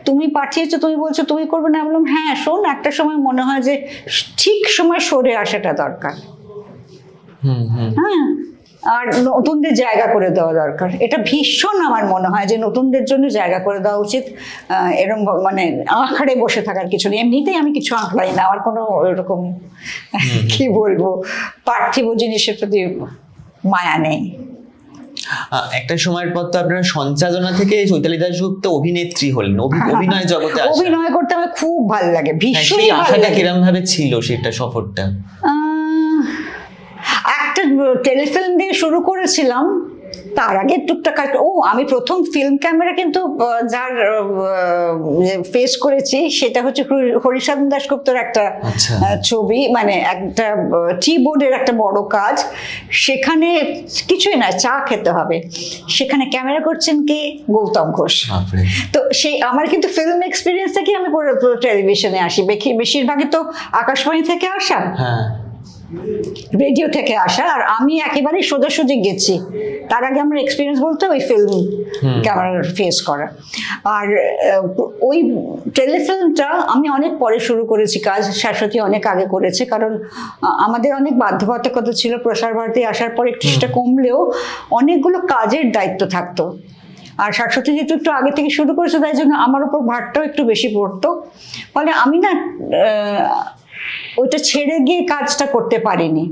তুমি পাঠিয়েছো, তুমি বলছো তুমি করবে না। বললাম হ্যাঁ শোন, একটা সময় মনে হয় যে ঠিক সময় সরে আসাটা দরকার। হ্যাঁ, আর নতুনদের জায়গা করে দেওয়া দরকার। এটা ভীষণ আমার মনে হয় যে নতুনদের জন্য জায়গা করে দেওয়া উচিত। এরকম মানে আঁকড়ে বসে থাকার কিছু নেই। এমনিতেই আমি কিছু আঁকড়াই না, আমার কোনো এরকম কি বলবো পার্থিব জিনিসের প্রতি মায়া নেই। একটা সময়ের পর তো আপনারা সঞ্চালনা থেকে চৈতালি দাশগুপ্ত অভিনেত্রী হলেন, অভিনয় জগতে অভিনয় করতে আমার খুব ভালো লাগে, ভীষণ। আশাটা কিরকম ভাবে ছিল সেটা সফরটা? একটা টেলিফিল্ম দিয়ে শুরু করেছিলাম, তার আগে টুকটাক আমি প্রথম ফিল্ম ক্যামেরা কিন্তু যার ফেস করেছি সেটা হচ্ছে হরিসাধন দাশগুপ্তর একটা ছবি, মানে একটা টি বোর্ডের একটা বড় কাজ। সেখানে কিছুই না, চা খেতে হবে, সেখানে ক্যামেরা করছেন কে? গৌতম ঘোষ। তো সেই আমার কিন্তু ফিল্ম এক্সপিরিয়েন্স থেকে আমি টেলিভিশনে আসি, বেশিরভাগই তো আকাশবাণী থেকে আসা, রেডিও থেকে আসা, আর আমি একেবারেই সোজাসুজি গেছি। তার আগে আমার এক্সপিরিয়েন্স বলতে ওই ফিল্ম ক্যামেরার ফেস করা। আর ওই টেলিফিল্মটা আমি অনেক পরে শুরু করেছি কাজ, শাশ্বতী অনেক আগে করেছে, কারণ আমাদের অনেক বাধ্যবাধকতা ছিল। প্রসার ভারতী আসার পর একটু সেটা কমলেও অনেকগুলো কাজের দায়িত্ব থাকতো, আর শাশ্বতী যেহেতু একটু আগে থেকে শুরু করেছে, তাই জন্য আমার উপর ভারটাও একটু বেশি পড়তো। ফলে আমি না ওইটা ছেড়ে গিয়ে কাজটা করতে পারিনি।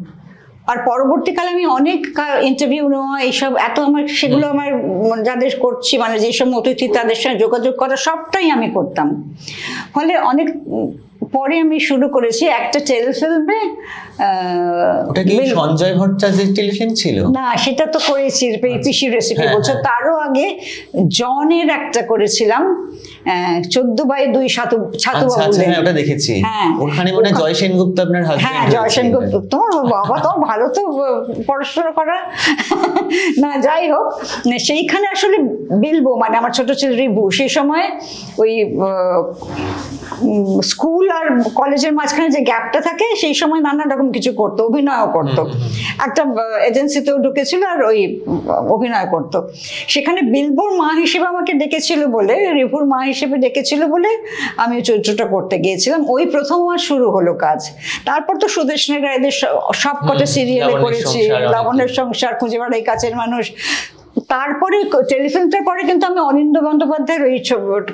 আর পরবর্তীকালে আমি অনেক ইন্টারভিউ নেওয়া এইসব এত আমার, সেগুলো আমার যাদের করছি মানে যেসব অতিথি তাদের সঙ্গে যোগাযোগ করা সবটাই আমি করতাম। ফলে অনেক পরে আমি শুরু করেছি একটা টেলিফিল্মে। ওটা কি সঞ্জয় ভট্টাচার্যের টেলিফিল্ম ছিল? না, সেটা তো করেছি, পিসির রেসিপি বলছো। তারও আগে জনের একটা করেছিলাম, 14/2 ওটা দেখেছি। ওখানে মনে জয় সেনগুপ্ত আপনার হাজবেন্ড। হ্যাঁ, জয় সেনগুপ্ত। তোমার বাবা, তোমার ভালো তো পড়াশোনা করা। না, যাই হোক, সেইখানে আসলে বিলবো মানে আমার ছোট ছেলে রিবু সেই সময় ওই স্কুল আর কলেজের মাঝখানে যে গ্যাপটা থাকে সেই সময় নানা রকম কিছু করতো, অভিনয়ও করতো। একটা এজেন্সিতেও ঢুকেছিল আর ওই অভিনয় করতো। সেখানে বিলবোর মা হিসেবে আমাকে ডেকেছিল বলে, রিভুর মা হিসেবে ডেকেছিল বলে আমি চরিত্রটা করতে গিয়েছিলাম। ওই প্রথম আমার শুরু হলো কাজ। তারপর তো সুদেষ্ণা রায়দের সব কটা সিরিয়ালে করেছি, লবণের সংসার, খুঁজে বেড়াই কাছের মানুষ। তারপরে টেলিফিল্মটার পরে কিন্তু আমি অনিন্দ্য বন্দ্যোপাধ্যায়ের ওই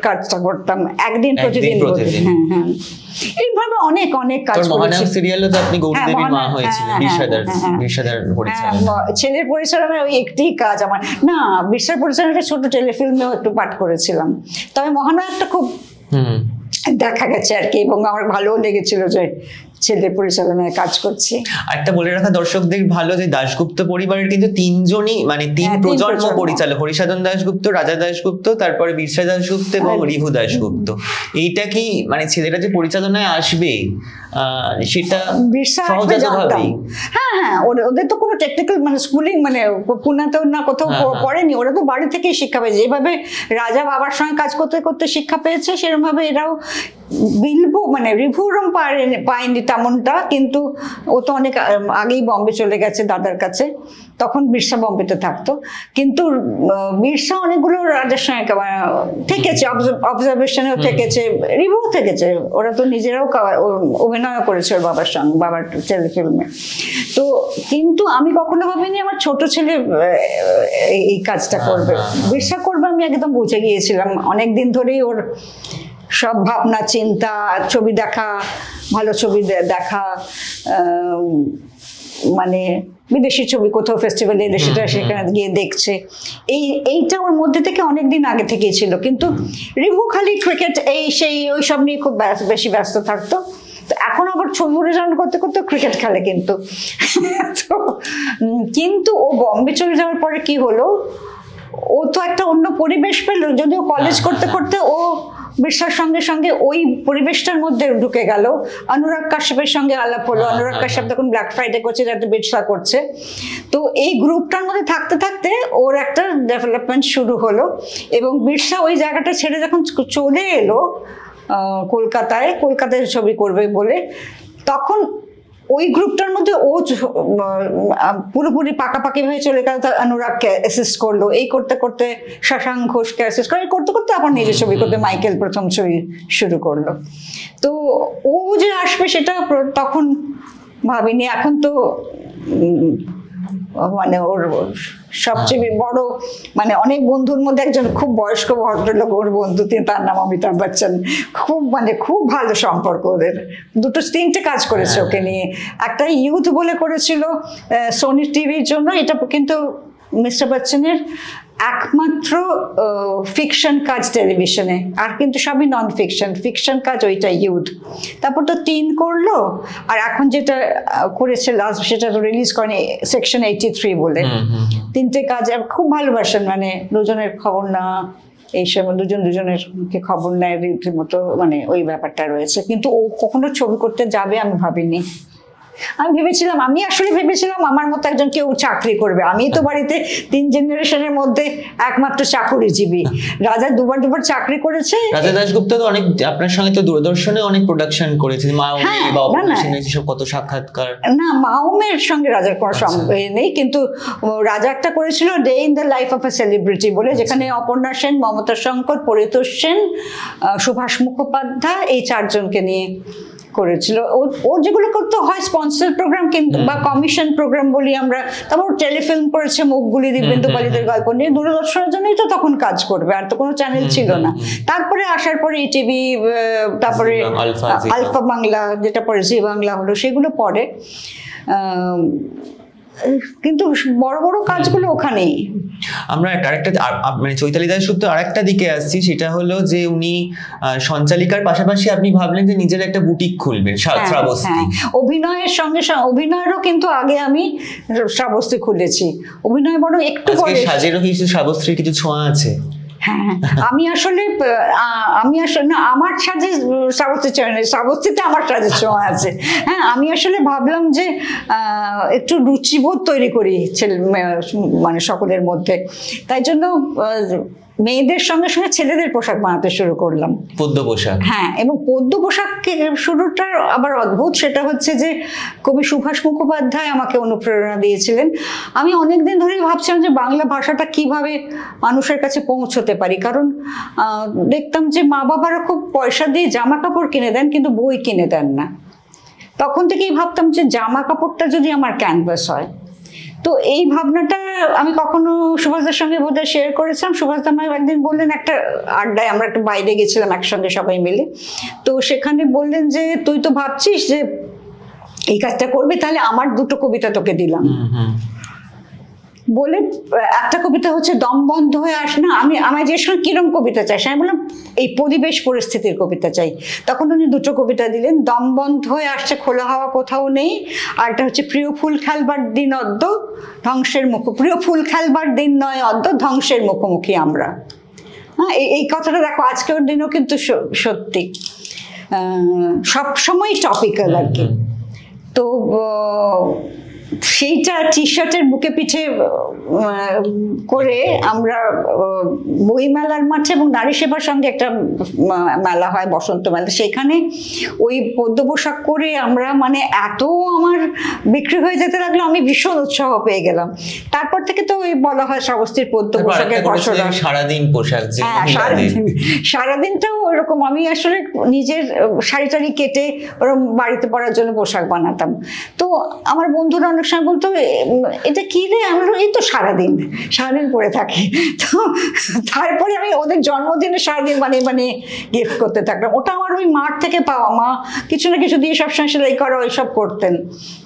কাজটা করতাম, একদিন প্রতিদিন। হ্যাঁ হ্যাঁ, এইভাবে অনেক অনেক কাজ করেছি। সিরিয়ালে তো আপনি গৌরীদেবীর মা হয়েছিলেন, বিরসাদার পরিচালনা। ছেলের পরিচালনায় ওই একটি কাজ আমার, না বিরসার পরিচালনাটা ছোট টেলিফিল্মেও একটু পাঠ করেছিলাম। তবে মহানায়কটা খুব দেখা গেছে আর কি, এবং আমার ভালোও লেগেছিল যে ছেলের পরিচালনায় কাজ করছি। একটা বলে রাখা দর্শকদের ভালো যে দাশগুপ্ত পরিবারের কিন্তু তিনজনই মানে তিন প্রজন্ম পরিচালক, হরিসাধন দাশগুপ্ত, রাজা দাশগুপ্ত, তারপরে বিরসা দাশগুপ্ত এবং রিভু দাশগুপ্ত। এইটা কি মানে ছেলেরা যে পরিচালনায় আসবে সেটা সহজাতভাবেই? হ্যাঁ হ্যাঁ, ওদের তো কোনো টেকনিক্যাল মানে স্কুলিং মানে পুনাতেও না কোথাও পড়েনি, ওরা তো বাড়ি থেকেই শিক্ষা পেয়েছে। যেভাবে রাজা বাবার সঙ্গে কাজ করতে করতে শিক্ষা পেয়েছে, সেরকম ভাবে এরাও বিলবো মানে রিভুরম পায়নি তেমনটা, কিন্তু ও তো অনেক আগেই বম্বে চলে গেছে দাদার কাছে, তখন বিরসা বম্বেতে থাকতো। কিন্তু বিরসা অনেকগুলো রাজার সঙ্গে থেকেছে, অবজারভেশনেও থেকেছে, রিভুও থেকেছে। ওরা তো নিজেরাও অভিনয় করেছে ওর বাবার সঙ্গে, বাবার টেলিফিল্মে। তো কিন্তু আমি কখনো ভাবিনি আমার ছোট ছেলে এই কাজটা করবে, বিরসা করবে আমি একদম বুঝে গিয়েছিলাম অনেক দিন ধরেই। ওর সব ভাবনা চিন্তা, ছবি দেখা, ভালো ছবি দেখা, মানে বিদেশি ছবি কোথাও ফেস্টিভ্যালে এলে সেটা সেখানে গিয়ে দেখছে, এইটা ওর মধ্যে থেকে অনেকদিন আগে থেকেই ছিল। কিন্তু রিভু খালি ক্রিকেট এই সেই ওই সব নিয়ে খুব বেশি ব্যস্ত থাকতো। তো এখন আবার ছবি পরিচালনা করতে করতে ক্রিকেট খেলে কিন্তু। কিন্তু ও বম্বে চলে যাওয়ার পরে কি হলো, ও তো একটা অন্য পরিবেশ পেল। যদিও কলেজ করতে করতে ও বিরসার সঙ্গে সঙ্গে ওই পরিবেশটার মধ্যে ঢুকে গেল। অনুরাগ কাশ্যপের সঙ্গে আলাপ হলো। অনুরাগ কাশ্যপ তখন ব্ল্যাক ফ্রাইডে করছে, যাতে বিরসা করছে। তো এই গ্রুপটার মধ্যে থাকতে থাকতে ওর একটা ডেভেলপমেন্ট শুরু হলো। এবং বিরসা ওই জায়গাটা ছেড়ে যখন চলে এলো কলকাতায় ছবি করবে বলে, তখন ওই গ্রুপটার মধ্যে ও পুরোপুরি পাকাপাকি হয়ে চলে গেল। অনুরাগকে অ্যাসিস্ট করলো, এই করতে করতে শশাঙ্ক ঘোষকে অ্যাসিস্ট করে, করতে করতে আবার নিজের ছবি করতে মাইকেল প্রথম ছবি শুরু করলো। তো ও যে আসবে সেটা তখন ভাবিনি। এখন তো মানে ওর সবচেয়ে বড় মানে অনেক বন্ধুর মধ্যে একজন খুব বয়স্ক ভদ্রলোক ওর বন্ধু, তার নাম অমিতাভ বচ্চন। খুব মানে খুব ভালো সম্পর্ক ওদের। তিনটে কাজ করেছে ওকে নিয়ে। একটা ইউথ বলে করেছিল সোনি টিভির জন্য, এটা কিন্তু মিস্টার বচ্চনের একমাত্র ফিকশন কাজ টেলিভিশনে, আর কিন্তু সবই নন ফিকশন কাজ ওইটা ইউথ। তারপর তো 3 করলো, আর এখন যেটা করেছে লাস্ট সেটা তো রিলিজ করেনি, সেকশন 83 বলে। 3টে কাজ খুব ভালোবাসেন, মানে দুজনের খবর না, এই সময় দুজনের খবর নেয় রীতিমতো, মানে ওই ব্যাপারটা রয়েছে। কিন্তু ও কখনো ছবি করতে যাবে আমি ভাবিনি। আমি আসলে ভেবেছিলাম আমার মতো একজন কেউ চাকরি করবে। আমি তো বাড়িতে 3 জেনারেশনের মধ্যে একমাত্র চাকরিজীবী। রাজা দুবার চাকরি করেছে। রাজা দাশগুপ্ত তো অনেক আপনার সঙ্গে তো দূরদর্শনে অনেক প্রোডাকশন করেছে, মাউমি বা অপারেশনে সব কত সাক্ষাৎকার। না, মাউমের সঙ্গে রাজার কোনো সম্পর্ক নেই, কিন্তু রাজা একটা করেছিল day in the life of A celebrity বলে, যেখানে অপর্ণা সেন, মমতা শঙ্কর, পরিতোষ সেন, সুভাষ মুখোপাধ্যায়, এই 4 জনকে নিয়ে করেছিল। ওর যেগুলো করতে হয় স্পন্সর প্রোগ্রাম কিন্তু বা কমিশন প্রোগ্রাম বলি আমরা। তারপর টেলিফিল্ম করেছে মুখগুলি, দিব্যেন্দু পালিতের গল্প নিয়ে। দূরদর্শনের জন্যই তো তখন কাজ করবে, আর তো কোনো চ্যানেল ছিল না। তারপরে আসার পরে ইটিভি, তারপরে আলফা বাংলা, যেটা পরে জি বাংলা হলো, সেগুলো পরে। কিন্তু বড় বড় কাজগুলো ওখানেই। আমরা আরেকটা মানে চৈতালি দাশগুপ্ত আরেকটা দিকে আসছি, সেটা হলো যে উনি সঞ্চালিকার পাশাপাশি আপনি ভাবলেন যে নিজের একটা বুটিক খুলবেন শ্রাবস্তি। অভিনয়ের সঙ্গে অভিনয়েরও কিন্তু আগে আমি শ্রাবস্তি খুলেছি। অভিনয় বড় একটু পরে সাজেরও কিছু শ্রাবস্তির কিছু ছোঁয়া আছে। হ্যাঁ, আমি আসলে না, আমার সাজে শ্রাবস্তিতে আমার সাজে ছোঁয়া আছে। হ্যাঁ, আমি আসলে ভাবলাম যে একটু রুচিবোধ তৈরি করি মানে সকলের মধ্যে। তাই জন্য মেয়েদের সঙ্গে সঙ্গে ছেলেদের পোশাক বানাতে শুরু করলাম, পদ্য পোশাক। হ্যাঁ, এবং পদ্য পোশাক শুরুটা আবার অদ্ভুত। সেটা হচ্ছে যে কবি সুভাষ মুখোপাধ্যায় আমাকে অনুপ্রেরণা দিয়েছিলেন। আমি অনেকদিন ধরেই ভাবছিলাম যে বাংলা ভাষাটা কিভাবে মানুষের কাছে পৌঁছতে পারি, কারণ দেখতাম যে মা বাবারা খুব পয়সা দিয়ে জামা কাপড় কিনে দেন কিন্তু বই কিনে দেন না। তখন থেকেই ভাবতাম যে জামা কাপড়টা যদি আমার ক্যানভাস হয়। তো এই ভাবনাটা আমি কখনো সুভাষদার সঙ্গে বোধহয় শেয়ার করেছিলাম। সুভাষদা আমায় একদিন বললেন, একটা আড্ডায় আমরা একটু বাইরে গেছিলাম একসঙ্গে সবাই মিলে, তো সেখানে বললেন যে তুই তো ভাবছিস যে এই কাজটা করবি, তাহলে আমার দুটো কবিতা তোকে দিলাম। বলে একটা কবিতা হচ্ছে দম বন্ধ হয়ে আস না, আমি যে সময় কিরম কবিতা চাই, আমি বললাম এই পরিবেশ পরিস্থিতির কবিতা চাই। তখন উনি দুটো কবিতা দিলেন, দম বন্ধ হয়ে আসছে খোলা হাওয়া কোথাও নেই, আর একটা হচ্ছে প্রিয় ফুল খেলবার দিন অদ্য ধ্বংসের প্রিয় ফুল খেলবার দিন নয় অদ্য ধ্বংসের মুখোমুখি আমরা। হ্যাঁ, এই কথাটা দেখো আজকের দিনও কিন্তু সত্যি সবসময় টপিক্যাল আর কি। তো সেইটা টি শার্টের বুকে পিঠে করে আমরা বইমেলার মাঠে এবং নারী সেবার সঙ্গে একটা মেলা হয়, বসন্ত মেলা, সেখানে ওই পদ্য পোশাক করে আমরা মানে এত আমার বিক্রি হয়ে যেতে লাগলো, আমি ভীষণ উৎসাহ পেয়ে গেলাম। তারপর থেকে তো ওই বলা হয় শ্রাবস্তীর পদ্য পোশাকের বছর। সারাদিন পোশাক, হ্যাঁ, সারাদিনটাও ওরকম আমি আসলে নিজের শাড়ি টাড়ি কেটে ওরকম বাড়িতে পরার জন্য পোশাক বানাতাম। তো আমার বন্ধুরা অনেক সময় বলতো এটা কি রে, আমরা এই তো সারাদিন পরে থাকি। তো তারপরে আমি ওদের জন্মদিনে সারাদিন বানিয়ে গিফট করতে থাকলাম। ওটা আমার ওই মাঠ থেকে পাওয়া, মা কিছু না কিছু দিয়ে সবসময় সেলাই করা ওইসব করতেন।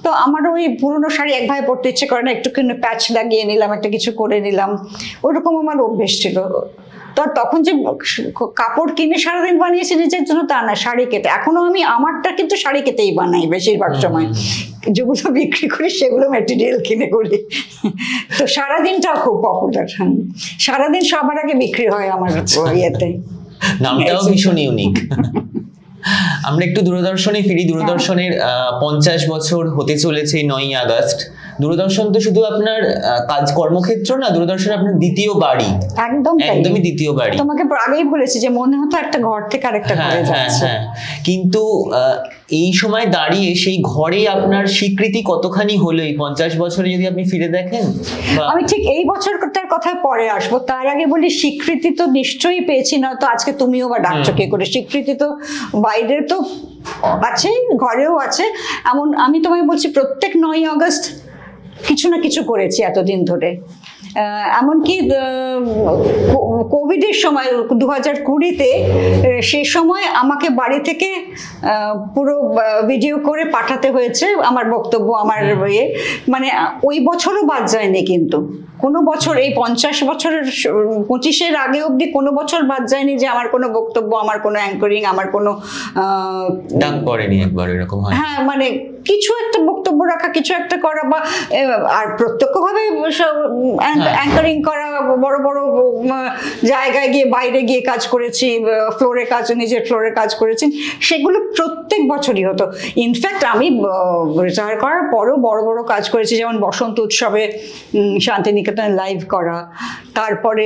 তো আমার ওই পুরোনো শাড়ি এক ভাই পরতে ইচ্ছে করে না, একটু কিন্তু প্যাচ লাগিয়ে নিলাম, একটা কিছু করে নিলাম, ওরকম আমার অভ্যেস ছিল। তো তখন যে কাপড় কিনে সারাদিন বানিয়েছি নিজের জন্য তা না, শাড়ি কেটে। এখনো আমি আমারটা কিন্তু শাড়ি কেটেই বানাই বেশিরভাগ সময়, যেগুলো বিক্রি করি সেগুলো ম্যাটেরিয়াল কিনে করি। তো সারাদিনটাও খুব পপুলার, সারাদিন সবার আগে বিক্রি হয় আমার ইয়েতে। নামটাও ভীষণ ইউনিক। আমরা একটু দূরদর্শনে ফিরি। দূরদর্শনের 50 বছর হতে চলেছে 9ই আগস্ট। দূরদর্শন তো শুধু আপনার কাজ কর্মক্ষেত্র না, দূরদর্শন আপনার দ্বিতীয় বাড়ি। একদমই দ্বিতীয় বাড়ি। তোমাকে আগেই বলেছি যে মনে হতো একটা ঘর থেকে আরেকটা ঘরে যাচ্ছে। কিন্তু এই সময় দাঁড়িয়ে সেই ঘরে আপনার স্বীকৃতি কতখানি হলো এই 50 বছরে যদি আপনি ফিরে দেখেন? আমি ঠিক এই বছরটার কথা পরে আসবো, তার আগে বলি স্বীকৃতি তো নিশ্চয়ই পেয়েছি, না তো আজকে তুমিও বা ডাকছো কে করে। স্বীকৃতি তো বাইরের তো আছে, ঘরেও আছে। এমন আমি তোমায় বলছি প্রত্যেক 9ই আগস্ট কিছু না কিছু করেছি এতদিন ধরে। এমনকি কোভিডের সময় 2020-তে সে সময় আমাকে বাড়ি থেকে পুরো ভিডিও করে পাঠাতে হয়েছে আমার বক্তব্য, আমার ইয়ে, মানে ওই বছরও বাদ যায়নি। কিন্তু কোনো বছর এই 50 বছরের 25-এর আগে অবধি কোনো বছর বাদ যায়নি যে আমার কোনো বক্তব্য, আমার কোনো অ্যাঙ্করিং, আমার কোনো ডাক পড়েনি একবার এরকম হয়। হ্যাঁ, মানে কিছু একটা বক্তব্য রাখা, কিছু একটা করা, বা আর প্রত্যক্ষভাবে অ্যাঙ্করিং করা, বড় বড় জায়গায় গিয়ে বাইরে গিয়ে কাজ করেছি, ফ্লোরে কাজ, নিজের ফ্লোরে কাজ করেছি, সেগুলো প্রত্যেক বছরই হতো। ইনফ্যাক্ট আমি রিটায়ার করার পরেও বড় বড় কাজ করেছি, যেমন বসন্ত উৎসবে শান্তিনিকেতনে লাইভ করা, তারপরে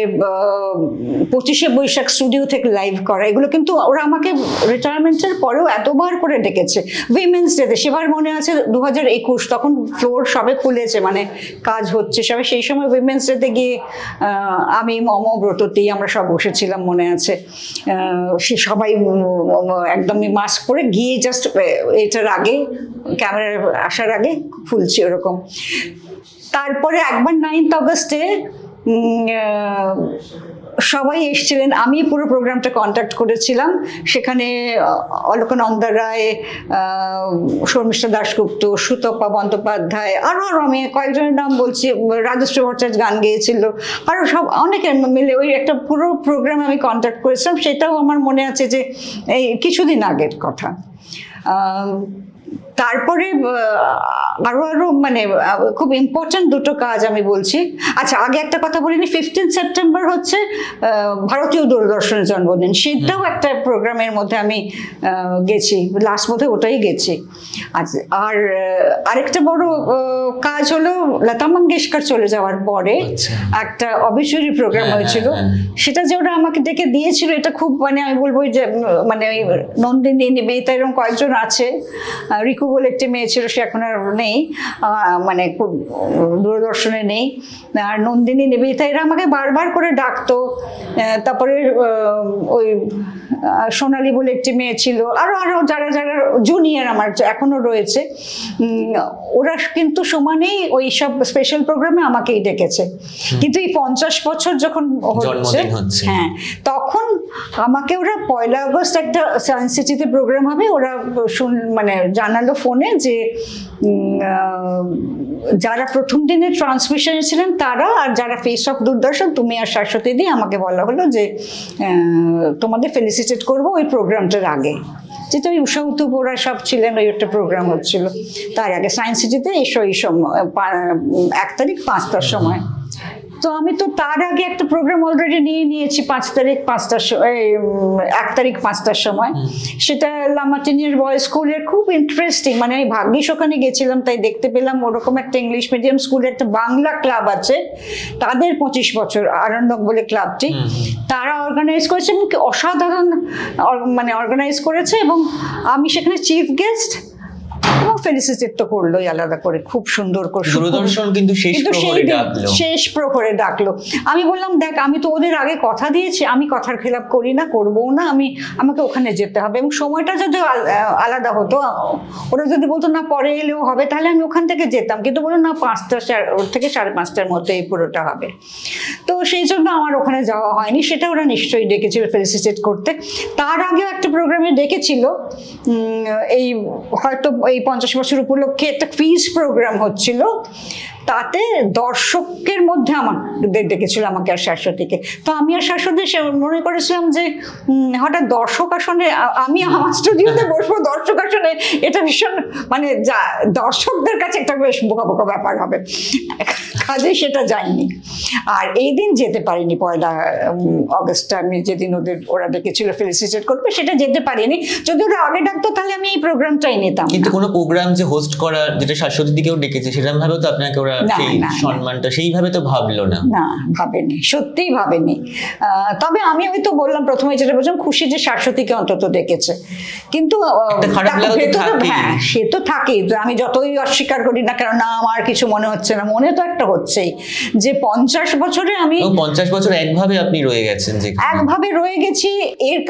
25শে বৈশাখ স্টুডিও থেকে লাইভ করা। এগুলো কিন্তু ওরা আমাকে রিটায়ারমেন্টের পরেও এতবার করে ডেকেছে। উইমেন্স ডেতে সেবার মনে আছে 2021, তখন ফ্লোর সবে খুলেছে, মানে কাজ হচ্ছে সবে, সেই সময় উইমেন্স ডেতে গিয়ে আমি মম ব্রততী আমরা সব বসেছিলাম মনে আছে। সে সবাই একদমই মাস্ক পরে গিয়ে জাস্ট এটার আগে ক্যামেরা আসার আগে খুলছি ওরকম। তারপরে একবার 9th আগস্টে সবাই এসেছিলেন, আমি পুরো প্রোগ্রামটা কন্ডাক্ট করেছিলাম। সেখানে অলকানন্দা রায়, শর্মিষ্ঠা দাশগুপ্ত, সুতপা বন্দ্যোপাধ্যায়, আরও আমি কয়েকজনের নাম বলছি, রাজশ্রী ভট্টাচার্য গান গেয়েছিল, আরও সব অনেকে মিলে ওই একটা পুরো প্রোগ্রাম আমি কন্ডাক্ট করেছিলাম। সেটাও আমার মনে আছে যে এই কিছুদিন আগের কথা। তারপরে আরো মানে খুব ইম্পর্টেন্ট দুটো কাজ আমি বলছি। আচ্ছা, আগে একটা কথা বলিনি, 15 সেপ্টেম্বর হচ্ছে ভারতীয় দূরদর্শনের জন্মদিন, সেটাও একটা প্রোগ্রামের মধ্যে আমি গেছি, লাস্ট মধ্যে ওটাই গেছি। আর আরেকটা বড় কাজ হলো লতা মঙ্গেশকর চলে যাওয়ার পরে একটা অবিচুরি প্রোগ্রাম হয়েছিল, সেটা যে ওরা আমাকে ডেকে দিয়েছিল, এটা খুব মানে আমি বলবো যে মানে ওই নন্দিনী, নিবেদিতা এরকম কয়েকজন আছে, রিকু বলে একটি মেয়ে ছিল, সে এখন আর নেই, মানে খুব দূরদর্শনে নেই, আর নন্দিনী, নিবেদিতা এরা আমাকে বারবার করে ডাকতো। তারপরে ওই সোনালী বলে একটি মেয়ে ছিল, আরো যারা যারা জুনিয়র আমার এখনো রয়েছে, ওরা কিন্তু সমানেই ওই সব স্পেশাল প্রোগ্রামে আমাকেই ডেকেছে। কিন্তু এই 50 বছর যখন হচ্ছে, হ্যাঁ, তখন আমাকে ওরা 1 আগস্ট একটা সায়েন্স সিটিতে প্রোগ্রাম হবে, ওরা মানে জানালো ফোনে যে যারা প্রথম দিনের ট্রান্সমিশনে ছিলেন তারা, আর যারা ফেস অফ দূরদর্শন, তুমি আর শাশ্বতী দি, আমাকে বলা হলো যে তোমাদের ফেলিসিটেট করবো ওই প্রোগ্রামটার আগে, যেটা ওই উষা উতুপ ওরা সব ছিলেন, ওই একটা প্রোগ্রাম হচ্ছিল তার আগে সায়েন্স সিটিতে এসো এই সময় 1 তারিখ 5টার সময়। তো আমি তো তার আগে একটা প্রোগ্রাম অলরেডি নিয়েছি 1 তারিখ 5টার সময়, সেটা লামাটিনিয়ার বয়েজ স্কুলের, খুব ইন্টারেস্টিং, মানে আমি ভাগ্যিস ওখানে গেছিলাম তাই দেখতে পেলাম। ওরকম একটা ইংলিশ মিডিয়াম স্কুলের একটা বাংলা ক্লাব আছে, তাদের 25 বছর, আরণ্যক বলে ক্লাবটি, তারা অর্গানাইজ করেছে এবং অসাধারণ মানে অর্গানাইজ করেছে, এবং আমি সেখানে চিফ গেস্ট এবং ফেলিসিটেট তো করলোই আলাদা করে, খুব সুন্দর করে। দূরদর্শন কিন্তু শেষ প্রহরে ডাকলো। আমি বললাম, দেখ আমি তো ওদের আগে কথা দিয়েছি, আমি কথার খেলাপ করি না, করবো না, আমাকে ওখানে যেতে হবে, এবং সময়টা যদি আলাদা হতো, ওরা যদি বলতো না পরে এলেও হবে, তাহলে আমি ওখান থেকে যেতাম, কিন্তু বললো না 5টা থেকে 5:30টার মধ্যে এই পুরোটা হবে। তো সেই জন্য আমার ওখানে যাওয়া হয়নি, সেটা ওরা নিশ্চয়ই ডেকেছিল ফেলিসিটেট করতে। তার আগেও একটা প্রোগ্রামে ডেকেছিল, এই হয়তো এই 50 বছর উপলক্ষে একটা কুইজ প্রোগ্রাম হচ্ছিল, তাতে দর্শকের মধ্যে আমাদের ডেকেছিল, আমাকে আর শাশ্বতীকে। তো আমি আর শাশ্বতী মনে করেছিলাম যে হঠাৎ দর্শক আসনে, আমি আমার স্টুডিওতে বসবো দর্শক আসনে, এটা ভীষণ মানে দর্শকদের কাছে একটা বেশ বোকা বোকা ব্যাপার হবে, কাজেই সেটা যায়নি। আর এই দিন যেতে পারিনি, 1 আগস্ট আমি যেদিন ওরা ডেকেছিল ফেলিসিটেট করবে, সেটা যেতে পারিনি। যদি ওরা আগে ডাকতো তাহলে আমি এই প্রোগ্রামটাই নিতাম। কিন্তু কোনো প্রোগ্রাম যে হোস্ট করা, যেটা শাশ্বতী দিকেও ডেকেছে, সেরকম ভাবে তো আপনাকে ওরা সেই সম্মানটা সেইভাবে তো ভাবলো না। না, ভাবেনি, সত্যিই ভাবেনি। তবে আমি ওই তো বললাম প্রথমে যেটা বলছিলাম, খুশি যে শাশ্বতীকে অন্তত ডেকেছে, কিন্তু হ্যাঁ সে তো থাকেই, আমি যতই অস্বীকার করি না কেন, না আমার কিছু মনে হচ্ছে না, মনে তো একটা হচ্ছেই যে 50 বছরে আমি 50 বছর একভাবে আপনি রয়ে গেছেন, যে একভাবে রয়ে গেছি। এর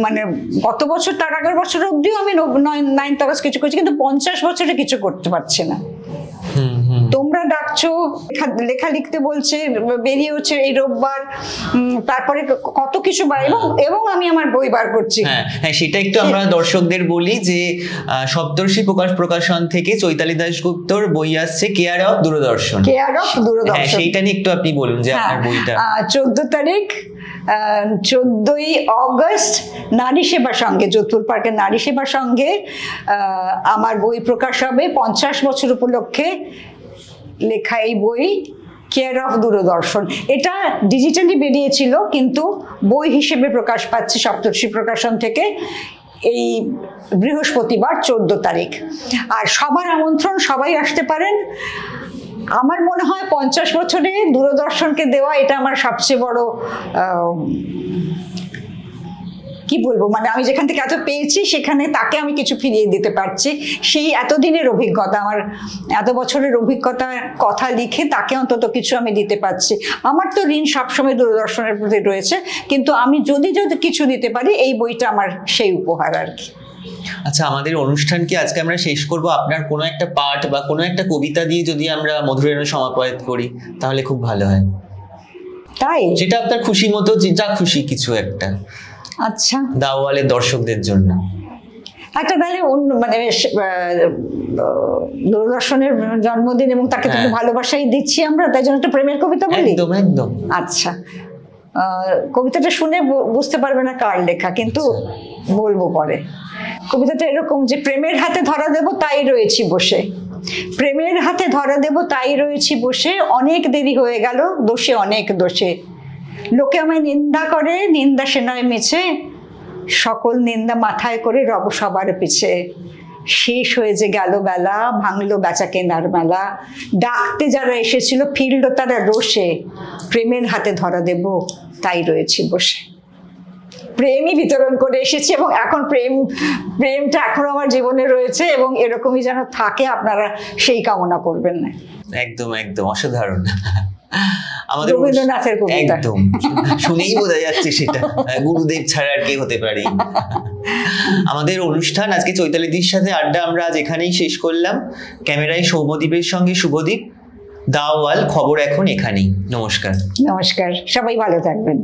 মানে গত বছর, তার আগের বছর অব্দিও আমি 9th আগস্ট কিছু করছি, কিন্তু 50 বছরে কিছু করতে পারছি না। তোমরা ডাকছো, লেখা লিখতে বলছে, বেরিয়ে হচ্ছে এই রোববার, তারপরে কত কিছু, এবং আমি আমার বই বার করছি। হ্যাঁ, সেটা একটু আমরা দর্শকদের বলি যে সপ্তর্ষি প্রকাশন থেকে চৈতালি দাশগুপ্তর বই আসছে, কেয়ার অফ দূরদর্শন। হ্যাঁ, সেইটা নিয়ে একটু আপনি বলুন যে আপনার বইটা। 14 তারিখ 14ই আগস্ট নারী সেবা সঙ্গে, যোধপুর পার্কের নারী সেবা সঙ্গে আমার বই প্রকাশ হবে 50 বছর উপলক্ষে লেখা এই বই, কেয়ার অফ দূরদর্শন। এটা ডিজিটালি বেরিয়েছিল, কিন্তু বই হিসেবে প্রকাশ পাচ্ছে সপ্তর্ষি প্রকাশন থেকে এই বৃহস্পতিবার 14 তারিখ। আর সবার আমন্ত্রণ, সবাই আসতে পারেন। আমার মনে হয় 50 বছরে দূরদর্শনকে দেওয়া এটা আমার সবচেয়ে বড়, কি বলবো, মানে আমি যেখান থেকে এত পেয়েছি সেখানে তাকে আমি কিছু ফিরিয়ে দিতে পারছি। সেই এতদিনের অভিজ্ঞতা, আমার এত বছরের অভিজ্ঞতার কথা লিখে তাকে অন্তত কিছু আমি দিতে পারছি। আমার তো ঋণ সবসময় দূরদর্শনের প্রতি রয়েছে, কিন্তু আমি যদি কিছু দিতে পারি, এই বইটা আমার সেই উপহার আর কি। আচ্ছা, আমাদের অনুষ্ঠানকে আজকে আমরা শেষ করব আপনার কোনো একটা পাঠ বা কোনো একটা কবিতা দিয়ে যদি আমরা মধুরেণু সমাপ্যায়ন করি, তাহলে খুব ভালো হয়। তাই? যেটা আপনার খুশি মতো, যা খুশি কিছু একটা। আচ্ছা, দাওয়ালের দর্শকদের জন্য একটা, তাহলে অন্য মানে দূরদর্শনের জন্মদিন এবং তাকে তো ভালোবাসাই দিচ্ছি আমরা, তাই জন্য একটা প্রেমের কবিতা বলি। একদম একদম। আচ্ছা, কবিতাটা শুনে বুঝতে পারবে না কার লেখা, কিন্তু বলবো পরে। কবিতাটা এরকম যে প্রেমের হাতে ধরা দেব তাই রয়েছি বসে, প্রেমের হাতে ধরা দেব তাই রয়েছি বসে, অনেক দেরি হয়ে গেল দোষে অনেক দোষে, লোকে আমায় নিন্দা করে নিন্দা সে নয় মিছে, সকল নিন্দা মাথায় করে রব সবার পিছে, শেষ হয়ে যে গেল বেলা ভাঙলো বেচা কেনার মেলা, ডাকতে যারা এসেছিল ফিরল তারা রোষে, প্রেমের হাতে ধরা দেব তাই রয়েছি বসে। প্রেমই বিতরণ করে এসেছি এবং এখন প্রেমটা এখনো আমার জীবনে রয়েছে এবং এরকমই যেন থাকে, আপনারা সেই কামনা করবেন না। একদম একদম অসাধারণ। আমাদের রবীন্দ্রনাথের কবিতা, একদম শুনেই বোঝা যাচ্ছে সেটা গুরুদেব ছাড়া আর কে হতে পারে। আমাদের অনুষ্ঠান আজকে চৈতালিদির সাথে আড্ডা আমরা আজ এখানেই শেষ করলাম। ক্যামেরায় সৌম্যদীপের সঙ্গে শুভদীপ। দাওয়াল খবর এখন এখানেই। নমস্কার। নমস্কার, সবাই ভালো থাকবেন।